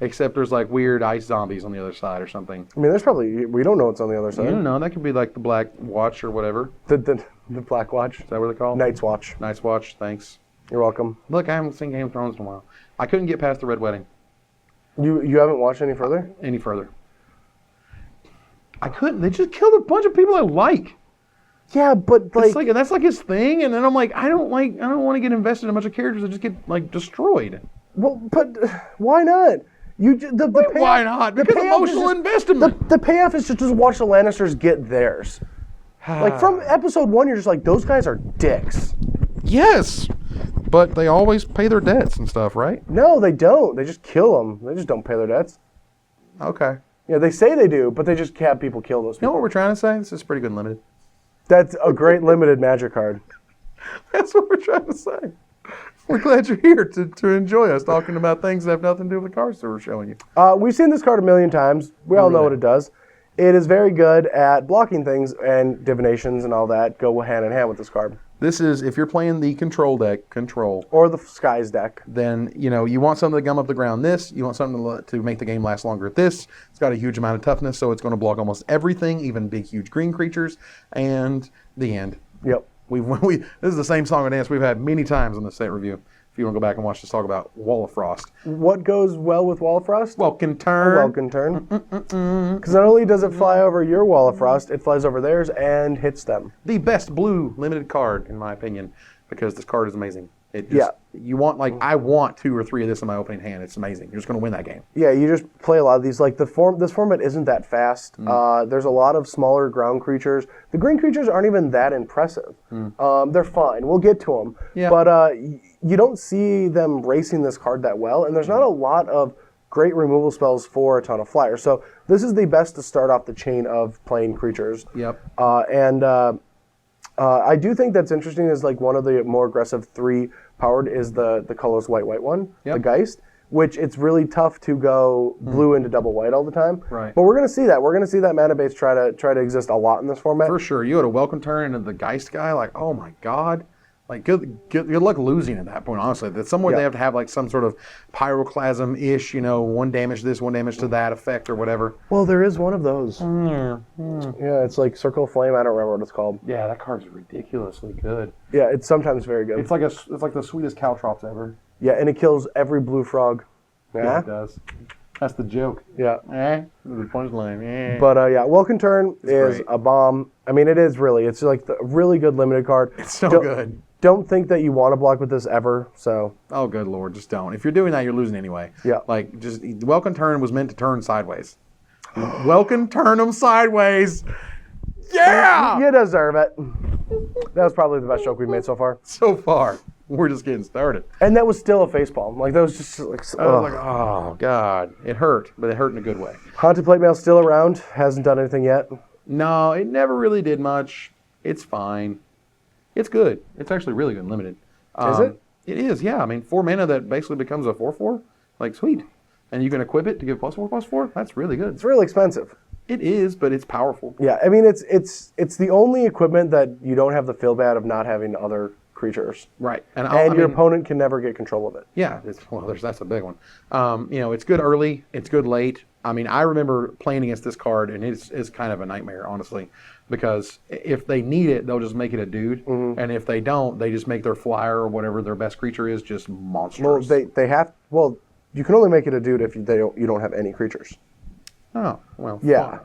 Except there's like weird ice zombies on the other side or something. I mean, there's probably, we don't know what's on the other side. You don't know. That could be like the Black Watch or whatever. The Black Watch. Is that what they're called? Night's Watch. Night's Watch, thanks. You're welcome. Look, I haven't seen Game of Thrones in a while. I couldn't get past the Red Wedding. You haven't watched any further? Any further. I couldn't. They just killed a bunch of people I like. Yeah, but that's like his thing, and then I'm like, I don't want to get invested in a bunch of characters that just get like destroyed. Well, but why not? Why not? Because emotional investment. The payoff is to just watch the Lannisters get theirs. Like from episode 1, you're just like, those guys are dicks. Yes, but they always pay their debts and stuff, right? No, they don't. They just kill them. They just don't pay their debts. Okay. Yeah, they say they do, but they just have people kill those people. You know what we're trying to say? This is pretty good limited. That's a great limited Magic card. That's what we're trying to say. We're glad you're here to enjoy us talking about things that have nothing to do with the cards that we're showing you. We've seen this card a million times. We all know what it does. It is very good at blocking things, and divinations and all that go hand in hand with this card. This is, if you're playing the control deck, or the Skies deck, then you want something to gum up the ground you want something to make the game last longer at this. It's got a huge amount of toughness, so it's going to block almost everything, even big, huge green creatures, and the end. Yep. This is the same song and dance we've had many times in the set review. If you want to go back and watch us talk about Wall of Frost. What goes well with Wall of Frost? Welcome turn. Welcome turn. Because not only does it fly over your Wall of Frost, it flies over theirs and hits them. The best blue limited card, in my opinion, because this card is amazing. I want 2 or 3 of this in my opening hand. It's amazing. You're just going to win that game. Yeah, you just play a lot of these. Like this format isn't that fast. There's a lot of smaller ground creatures. The green creatures aren't even that impressive. They're fine. We'll get to them. Yeah. But you don't see them racing this card that well, and there's not a lot of great removal spells for a ton of flyers. So this is the best to start off the chain of playing creatures. Yep. I do think that's interesting is like one of the more aggressive 3 powered is the colorless white one, the Geist, which it's really tough to go blue into double white all the time. Right. But we're going to see that. We're going to see that mana base try to exist a lot in this format. For sure. You had a welcome turn into the Geist guy, like, oh my God. Like, good luck losing at that point, honestly. That's somewhere they have to have, like, some sort of pyroclasm-ish, 1 damage to this, 1 damage to that effect or whatever. Well, there is one of those. Yeah, it's like Circle of Flame. I don't remember what it's called. Yeah, that card's ridiculously good. Yeah, it's sometimes very good. It's like the sweetest Caltrops ever. Yeah, and it kills every blue frog. Yeah, it does. That's the joke. Yeah. The punchline. But Welcome Turn is great. a bomb. I mean, it is really. It's like a really good limited card. It's so good. Don't think that you want to block with this ever. So. Oh, good Lord, just don't. If you're doing that, you're losing anyway. Yeah. Like, just Welcome Turn was meant to turn sideways. Welcome Turn them sideways. Yeah. You deserve it. That was probably the best joke we've made so far. So far. We're just getting started. And that was still a facepalm. Like, that was just like, I was like, oh, God. It hurt, but it hurt in a good way. Haunted Plate Mail's still around. Hasn't done anything yet. No, it never really did much. It's fine. It's good. It's actually really good and limited. Is it? It is, yeah. I mean, 4 mana that basically becomes a 4/4. Like, sweet. and you can equip it to give +4/+4. That's really good. It's really expensive. It is, but it's powerful. Yeah, I mean, it's the only equipment that you don't have the feel bad of not having other creatures. Right. And your opponent can never get control of it. Yeah, that's a big one. It's good early, it's good late. I mean, I remember playing against this card, and it's kind of a nightmare, honestly, because if they need it, they'll just make it a dude, and if they don't, they just make their flyer or whatever their best creature is just monstrous. Well, they have. Well, you can only make it a dude if you don't have any creatures. Oh, well. Yeah. Fine.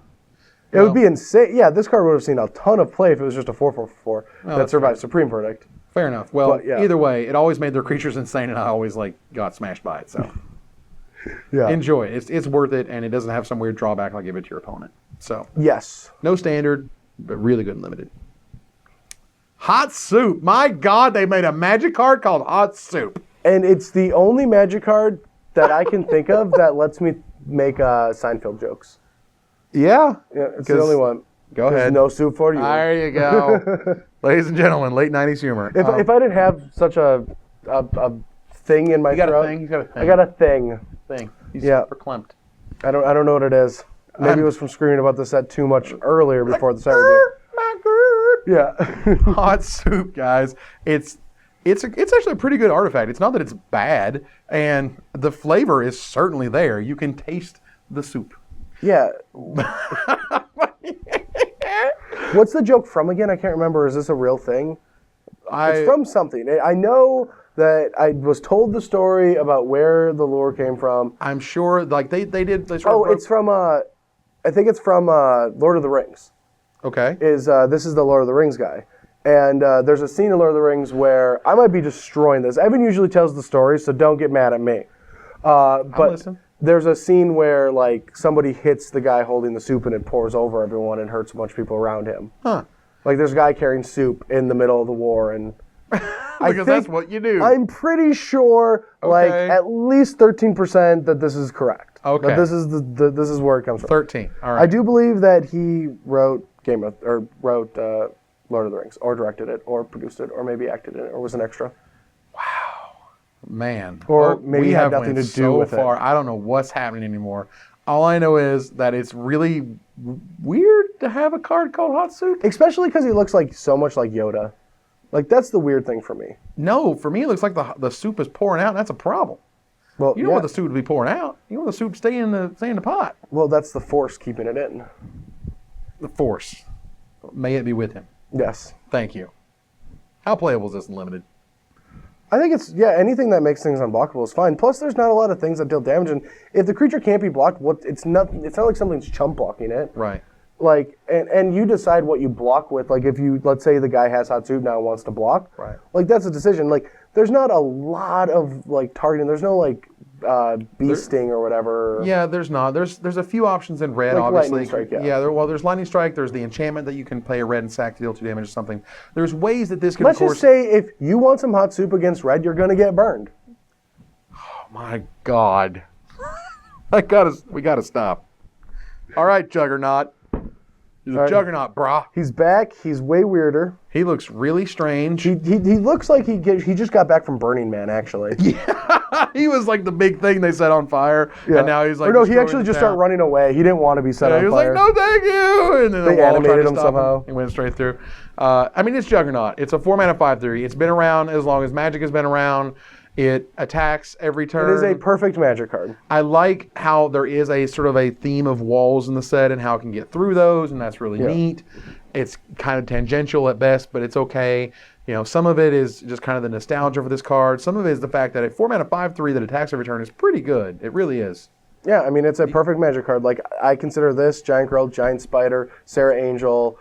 It would be insane. Yeah, this card would have seen a ton of play if it was just a 4/4/4 that survived Supreme Verdict. Fair enough. Well, But, yeah. either way, it always made their creatures insane, and I always got smashed by it. So Yeah. enjoy it. It's worth it, and it doesn't have some weird drawback like give it to your opponent. So Yes. no standard, but really good and limited. Hot Soup. My God, they made a magic card called Hot Soup. And it's the only Magic card that I can think of that lets me make Seinfeld jokes. Yeah. Yeah, it's the only one. Go ahead. There's no soup for you. There you go. Ladies and gentlemen, late 90s humor. If I didn't have such a thing in my got throat, a thing? You got a thing. I got a thing. He's Yeah. verklempt. I don't know what it is. Maybe it was from screaming about the set too much earlier before the set review. Yeah. Hot Soup, guys. It's actually a pretty good artifact. It's not that it's bad, and the flavor is certainly there. You can taste the soup. Yeah. What's the joke from again? I can't remember. Is this a real thing? It's from something. I know that I was told the story about where the lore came from. I'm sure, they It's from I think it's from Lord of the Rings. Okay. This is the Lord of the Rings guy. And there's a scene in Lord of the Rings where I might be destroying this. Evan usually tells the story, so don't get mad at me. But listen. there's a scene where somebody hits the guy holding the soup and it pours over everyone and hurts a bunch of people around him. Huh. There's a guy carrying soup in the middle of the war, and Because that's what you do. I'm pretty sure Okay. at least 13% that this is correct. Okay. That this is this is where it comes from. 13. All right. I do believe that he wrote Lord of the Rings, or directed it, or produced it, or maybe acted in it, or was an extra. Man. Or Well, maybe we had have nothing went to do so with it. far. I don't know what's happening anymore. All I know is that it's really weird to have a card called Hot Soup. Especially because he looks so much like Yoda. That's the weird thing for me. No, for me it looks like the soup is pouring out, and that's a problem. Well, You don't want the soup to be pouring out. You want the soup to stay in the pot. Well, that's the Force keeping it in. The Force. May it be with him. Yes. Thank you. How playable is this in limited? I think it's, anything that makes things unblockable is fine. Plus, there's not a lot of things that deal damage, and if the creature can't be blocked, it's not like something's chump blocking it. Right. And you decide what you block with. If you, let's say the guy has Hot Soup now and wants to block. Right. That's a decision. There's not a lot of, targeting. There's no, bee sting or whatever. Yeah, there's not. There's a few options in red, Like obviously. Lightning Strike, yeah. There's Lightning Strike. There's the enchantment that you can pay a red and sack to deal 2 damage or something. There's ways that this can, Let's of course... just say if you want some Hot Soup against red, you're going to get burned. Oh, my God. We gotta stop. All right, Juggernaut. He's a juggernaut, brah. He's back. He's way weirder. He looks really strange. He looks like he just got back from Burning Man, actually. Yeah, he was like the big thing they set on fire, and now he's like. Or no, he destroying actually the just town. started running away. He didn't want to be set on He was fire. like, "No, thank you," and then They the wall tried animated to him stop somehow. He went straight through. It's Juggernaut. It's a 4-mana 5/3. It's been around as long as Magic has been around. It attacks every turn. It is a perfect Magic card. I like how there is a sort of a theme of walls in the set and how it can get through those, and that's really neat. It's kind of tangential at best, but it's okay. Some of it is just kind of the nostalgia for this card. Some of it is the fact that a 4-mana 5/3 that attacks every turn is pretty good. It really is. Yeah, I mean, it's a perfect Magic card. I consider this Giant Girl, Giant Spider, Sarah Angel.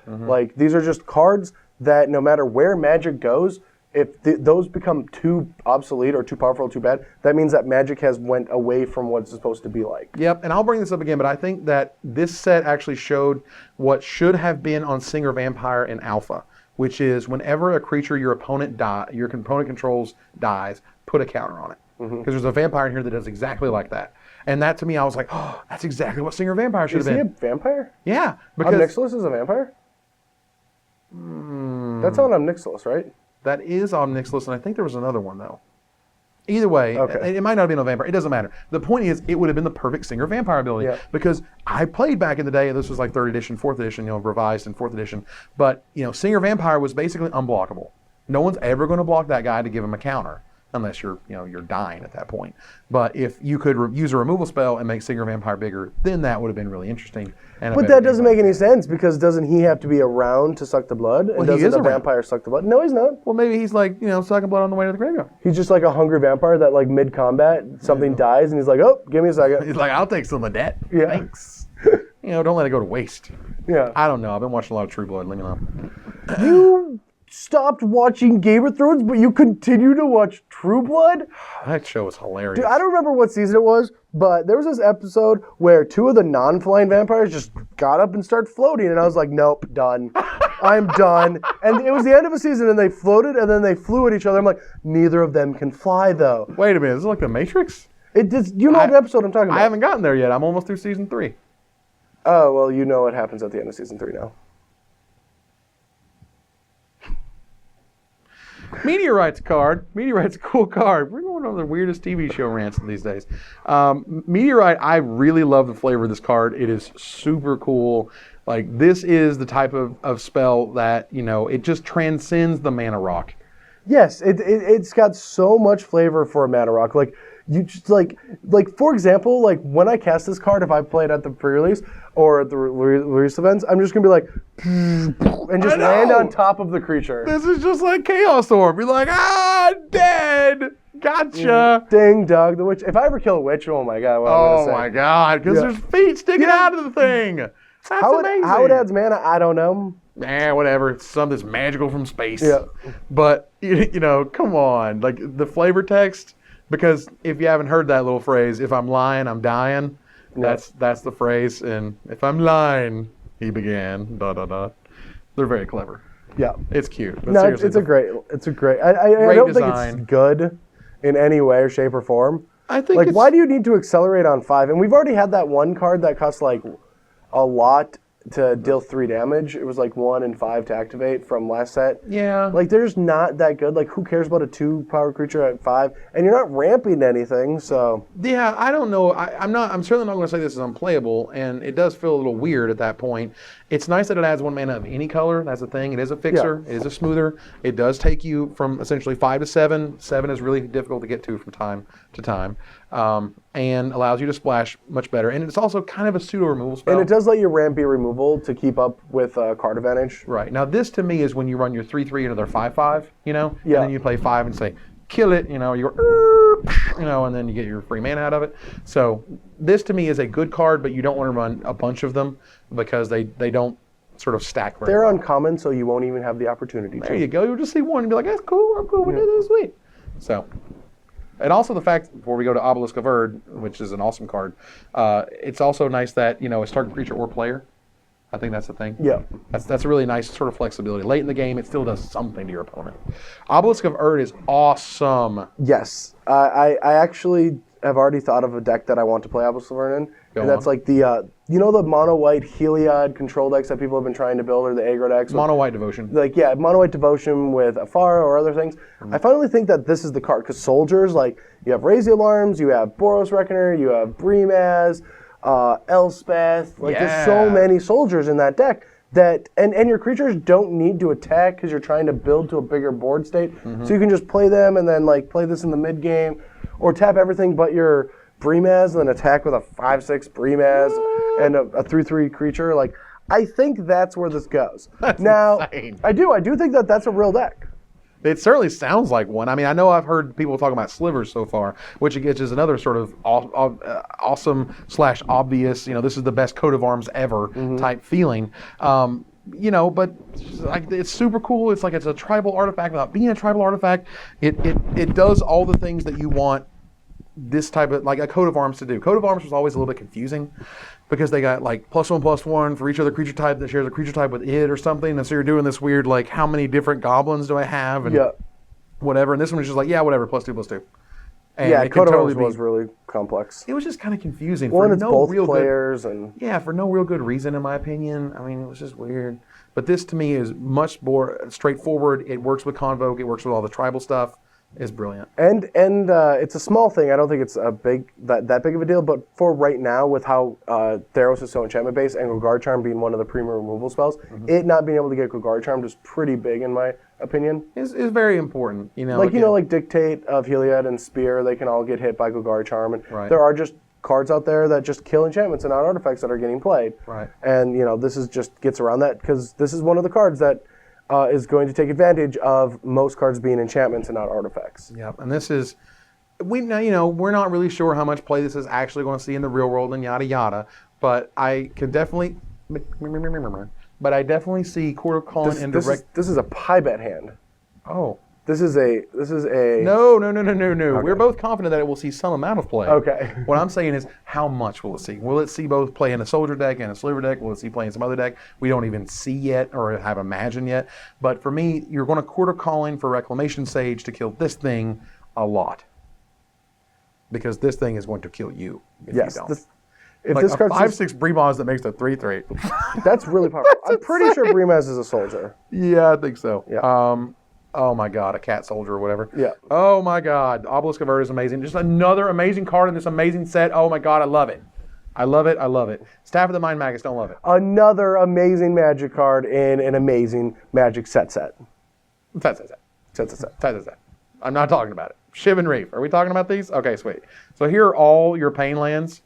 These are just cards that no matter where Magic goes, if those become too obsolete or too powerful or too bad, that means that Magic has went away from what it's supposed to be like. Yep, and I'll bring this up again, but I think that this set actually showed what should have been on Singer Vampire in Alpha, which is whenever a creature your opponent controls dies, put a counter on it. Because there's a vampire in here that does exactly like that. And that to me, I was like, oh, that's exactly what Singer Vampire should have been. Is he a vampire? Yeah. Because Omnixilus is a vampire? That's on Omnixilus, right? that is Omnixilus, and I think there was another one, though. Either way, Okay. it might not have been a vampire. It doesn't matter. The point is, it would have been the perfect Singer Vampire ability. Yeah. Because I played back in the day, this was like 3rd edition, 4th edition, revised in 4th edition. But, Singer Vampire was basically unblockable. No one's ever going to block that guy to give him a counter. Unless you're dying at that point. But if you could use a removal spell and make Singer Vampire bigger, then that would have been really interesting. But that doesn't make any sense, because doesn't he have to be around to suck the blood? And he is doesn't a around. vampire suck the blood? No, he's not. Well, maybe he's like, sucking blood on the way to the graveyard. He's just like a hungry vampire that, like, mid-combat, something dies, and he's like, oh, give me a second. He's like, I'll take some of that. Yeah. Thanks. Don't let it go to waste. Yeah. I don't know. I've been watching a lot of True Blood. Leave me alone. You stopped watching Game of Thrones, but you continue to watch True Blood? That show was hilarious. Dude, I don't remember what season it was, but there was this episode where 2 of the non-flying vampires just got up and started floating, and I was like, nope, done. I'm done. And it was the end of a season, and they floated, and then they flew at each other. I'm like, neither of them can fly, though. Wait a minute. Is it like The Matrix? You know what episode I'm talking about? I haven't gotten there yet. I'm almost through season 3. Oh, well, you know what happens at the end of season 3 now. Meteorite's card. Meteorite's a cool card. We're going on the weirdest TV show rants these days. Meteorite, I really love the flavor of this card. It is super cool. Like, this is the type of spell that, it just transcends the mana rock. Yes, it's got so much flavor for a mana rock. Like, you just like for example, like when I cast this card, if I play it at the pre-release or at the release events, I'm just gonna be like, and just land on top of the creature. This is just like Chaos Orb. You're like, dead. Gotcha. Ding dog, the witch. If I ever kill a witch, oh my god, what I'm gonna say. My god, because there's feet sticking out of the thing. That's amazing. How it adds mana, I don't know. Whatever. It's something that's magical from space. Yeah. But come on, like the flavor text. Because if you haven't heard that little phrase, if I'm lying, I'm dying. That's the phrase. And if I'm lying, he began. Da da da. They're very clever. Yeah. It's cute. But No, seriously, it's a great. I don't design. think it's good in any way or shape or form. I think like, why do you need to accelerate on 5? And we've already had that one card that costs like a lot to deal 3 damage. It was like 1 and 5 to activate from last set. Yeah. Like, they're just not that good. Like, who cares about a 2-power creature at 5? And you're not ramping anything, so. Yeah, I don't know. I'm certainly not going to say this is unplayable, and it does feel a little weird at that point. It's nice that it adds 1 mana of any color. That's the thing. It is a fixer. Yeah. It is a smoother. It does take you from essentially 5 to 7. 7 is really difficult to get to from time to time. And allows you to splash much better. And it's also kind of a pseudo removal spell. And it does let your ramp be removal to keep up with card advantage. Right. Now, this to me is when you run your 3/3 into their 5/5, Yeah. And then you play 5 and say, kill it, you go, and then you get your free mana out of it. So this to me is a good card, but you don't want to run a bunch of them because they don't sort of stack very They're well. uncommon, so you won't even have the opportunity to. There you go. You'll just see one and be like, that's cool, I'm cool with it, that's sweet. So. And also the fact, before we go to Obelisk of Erd, which is an awesome card, it's also nice that, it's target creature or player. I think that's the thing. Yeah. That's a really nice sort of flexibility. Late in the game, it still does something to your opponent. Obelisk of Erd is awesome. Yes. I actually have already thought of a deck that I want to play Obelisk of Erd in. And that's like the, the mono-white Heliod control decks that people have been trying to build, or the aggro decks. Mono-white Devotion. Like, yeah, mono-white Devotion with Afara or other things. Mm-hmm. I finally think that this is the card, because soldiers, like, you have Raise the Alarms, you have Boros Reckoner, you have Brimaz, Elspeth. Like, there's so many soldiers in that deck that, and your creatures don't need to attack because you're trying to build to a bigger board state. Mm-hmm. So you can just play them and then, like, play this in the mid-game, or tap everything but your Brimaz and then attack with a 5/6 Brimaz and a 3/3 creature. Like, I think that's where this goes. That's now, insane. I do think that that's a real deck. It certainly sounds like one. I mean, I know I've heard people talking about slivers so far, which is another sort of awesome / obvious, this is the best coat of arms ever type feeling. But like, it's super cool. It's like it's a tribal artifact without being a tribal artifact. It does all the things that you want this type of, like, a coat of arms to do. Coat of arms was always a little bit confusing because they got like +1/+1 for each other creature type that shares a creature type with it or something. And so you're doing this weird, like, how many different goblins do I have? And whatever. And this one was just like, yeah, whatever, +2/+2. And yeah, it Coat of totally Arms was really complex. It was just kind of confusing. Well, for it's no both real players good, for no real good reason, in my opinion. I mean, it was just weird. But this, to me, is much more straightforward. It works with Convoke. It works with all the tribal stuff. is brilliant. And it's a small thing. I don't think it's that big of a deal. But for right now, with how Theros is so enchantment based and Guard Charm being one of the premium removal spells, it not being able to get Guard Charm is pretty big in my opinion. Is very important. Like Dictate of Heliod and Spear, they can all get hit by Guard Charm, and there are just cards out there that just kill enchantments and not artifacts that are getting played. Right. And this is just gets around that because this is one of the cards that is going to take advantage of most cards being enchantments and not artifacts. Yep. And this is, we're not really sure how much play this is actually going to see in the real world and yada yada. But I can definitely, see Court of Calling and direct. This is a pie bet hand. Oh. This is a. No. Okay. We're both confident that it will see some amount of play. Okay. What I'm saying is, how much will it see? Will it see both play in a soldier deck and a sliver deck? Will it see play in some other deck? We don't even see yet or have imagined yet. But for me, you're going to Court of Calling for Reclamation Sage to kill this thing a lot. Because this thing is going to kill you if you don't. If like this card 5/6 Bremaz that makes a 3/3. That's really powerful. I'm pretty sure Bremaz is a soldier. Yeah, I think so. Yeah. Oh my God, a cat soldier or whatever. Yeah. Oh my God, Obelisk of Ur is amazing. Just another amazing card in this amazing set. Oh my God, I love it. I love it. Staff of the Mind Magus, don't love it. Another amazing Magic card in an amazing Magic set. I'm not talking about it. Shiv and Reef. Are we talking about these? Okay, sweet. So here are all your pain lands.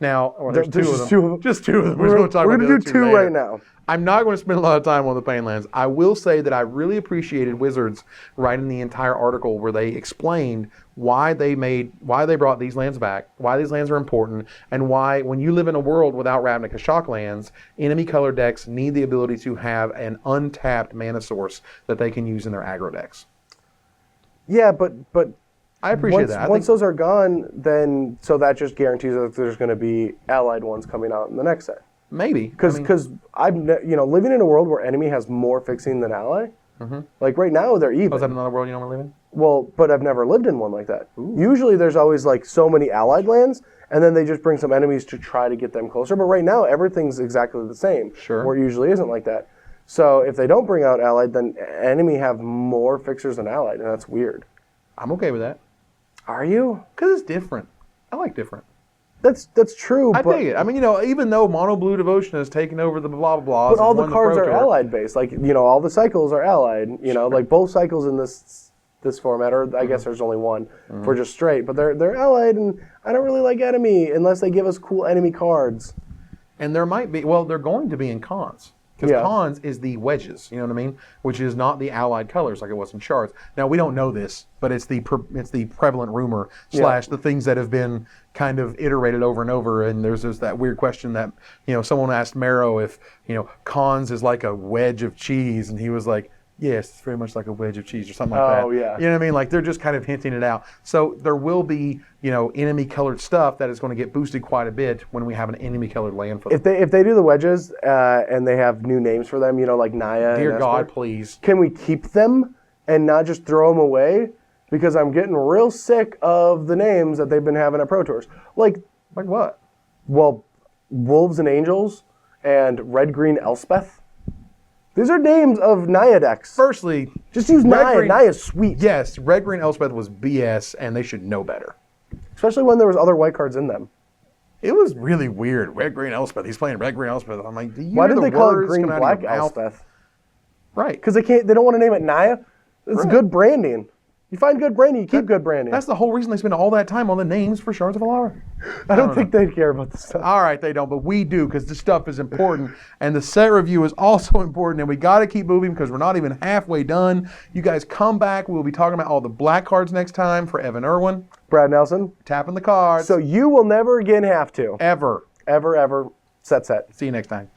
Now, there's two of them. Just two of them. We're going to do two right now. I'm not going to spend a lot of time on the pain lands. I will say that I really appreciated Wizards writing the entire article where they explained why they brought these lands back, why these lands are important, and why when you live in a world without Ravnica Shock lands, enemy color decks need the ability to have an untapped mana source that they can use in their aggro decks. Yeah, but I appreciate that. Once those are gone, then so that just guarantees that there's going to be allied ones coming out in the next set. Maybe because I'm living in a world where enemy has more fixing than ally. Mm-hmm. Like right now they're even. Oh, is that another world you don't want to live in? Well, but I've never lived in one like that. Ooh. Usually there's always like so many allied lands, and then they just bring some enemies to try to get them closer. But right now everything's exactly the same. Sure. Where it usually isn't like that. So if they don't bring out allied, then enemy have more fixers than allied, and that's weird. I'm okay with that. Are you? Because it's different. I like different. That's true. I dig it. I mean, even though Mono Blue Devotion has taken over the blah blah blah. But all the cards are allied based. Like all the cycles are allied. Sure. Like both cycles in this format, or I guess there's only one for just straight. But they're allied, and I don't really like enemy unless they give us cool enemy cards. And there might be. Well, they're going to be in cons. Because cons is the wedges, you know what I mean? Which is not the allied colors like it was in shards. Now, we don't know this, but it's the prevalent rumor / the things that have been kind of iterated over and over. And there's that weird question that, someone asked Marrow if, cons is like a wedge of cheese. And he was like, yes, it's very much like a wedge of cheese or something like that. Oh, yeah. You know what I mean? Like they're just kind of hinting it out. So there will be, enemy colored stuff that is going to get boosted quite a bit when we have an enemy colored land for them. If they do the wedges and they have new names for them, like Naya. Dear and God, Esper, please. Can we keep them and not just throw them away? Because I'm getting real sick of the names that they've been having at Pro Tours. Like what? Well, Wolves and Angels and Red Green Elspeth. These are names of Naya decks. Firstly, just use Naya. Naya's sweet. Yes, Red Green Elspeth was BS, and they should know better. Especially when there was other white cards in them. It was really weird. Red Green Elspeth. He's playing Red Green Elspeth. I'm like, why did they call it Green Black Elspeth? Right. Because they don't want to name it Naya. It's good branding. You find good branding, you keep good branding. That's the whole reason they spend all that time on the names for Shards of Alara. I don't think they care about this stuff. All right, they don't, but we do because this stuff is important. And the set review is also important, and we got to keep moving because we're not even halfway done. You guys come back. We'll be talking about all the black cards next time for Evan Irwin. Brad Nelson. Tapping the cards. So you will never again have to. Ever. Ever, ever. Set. See you next time.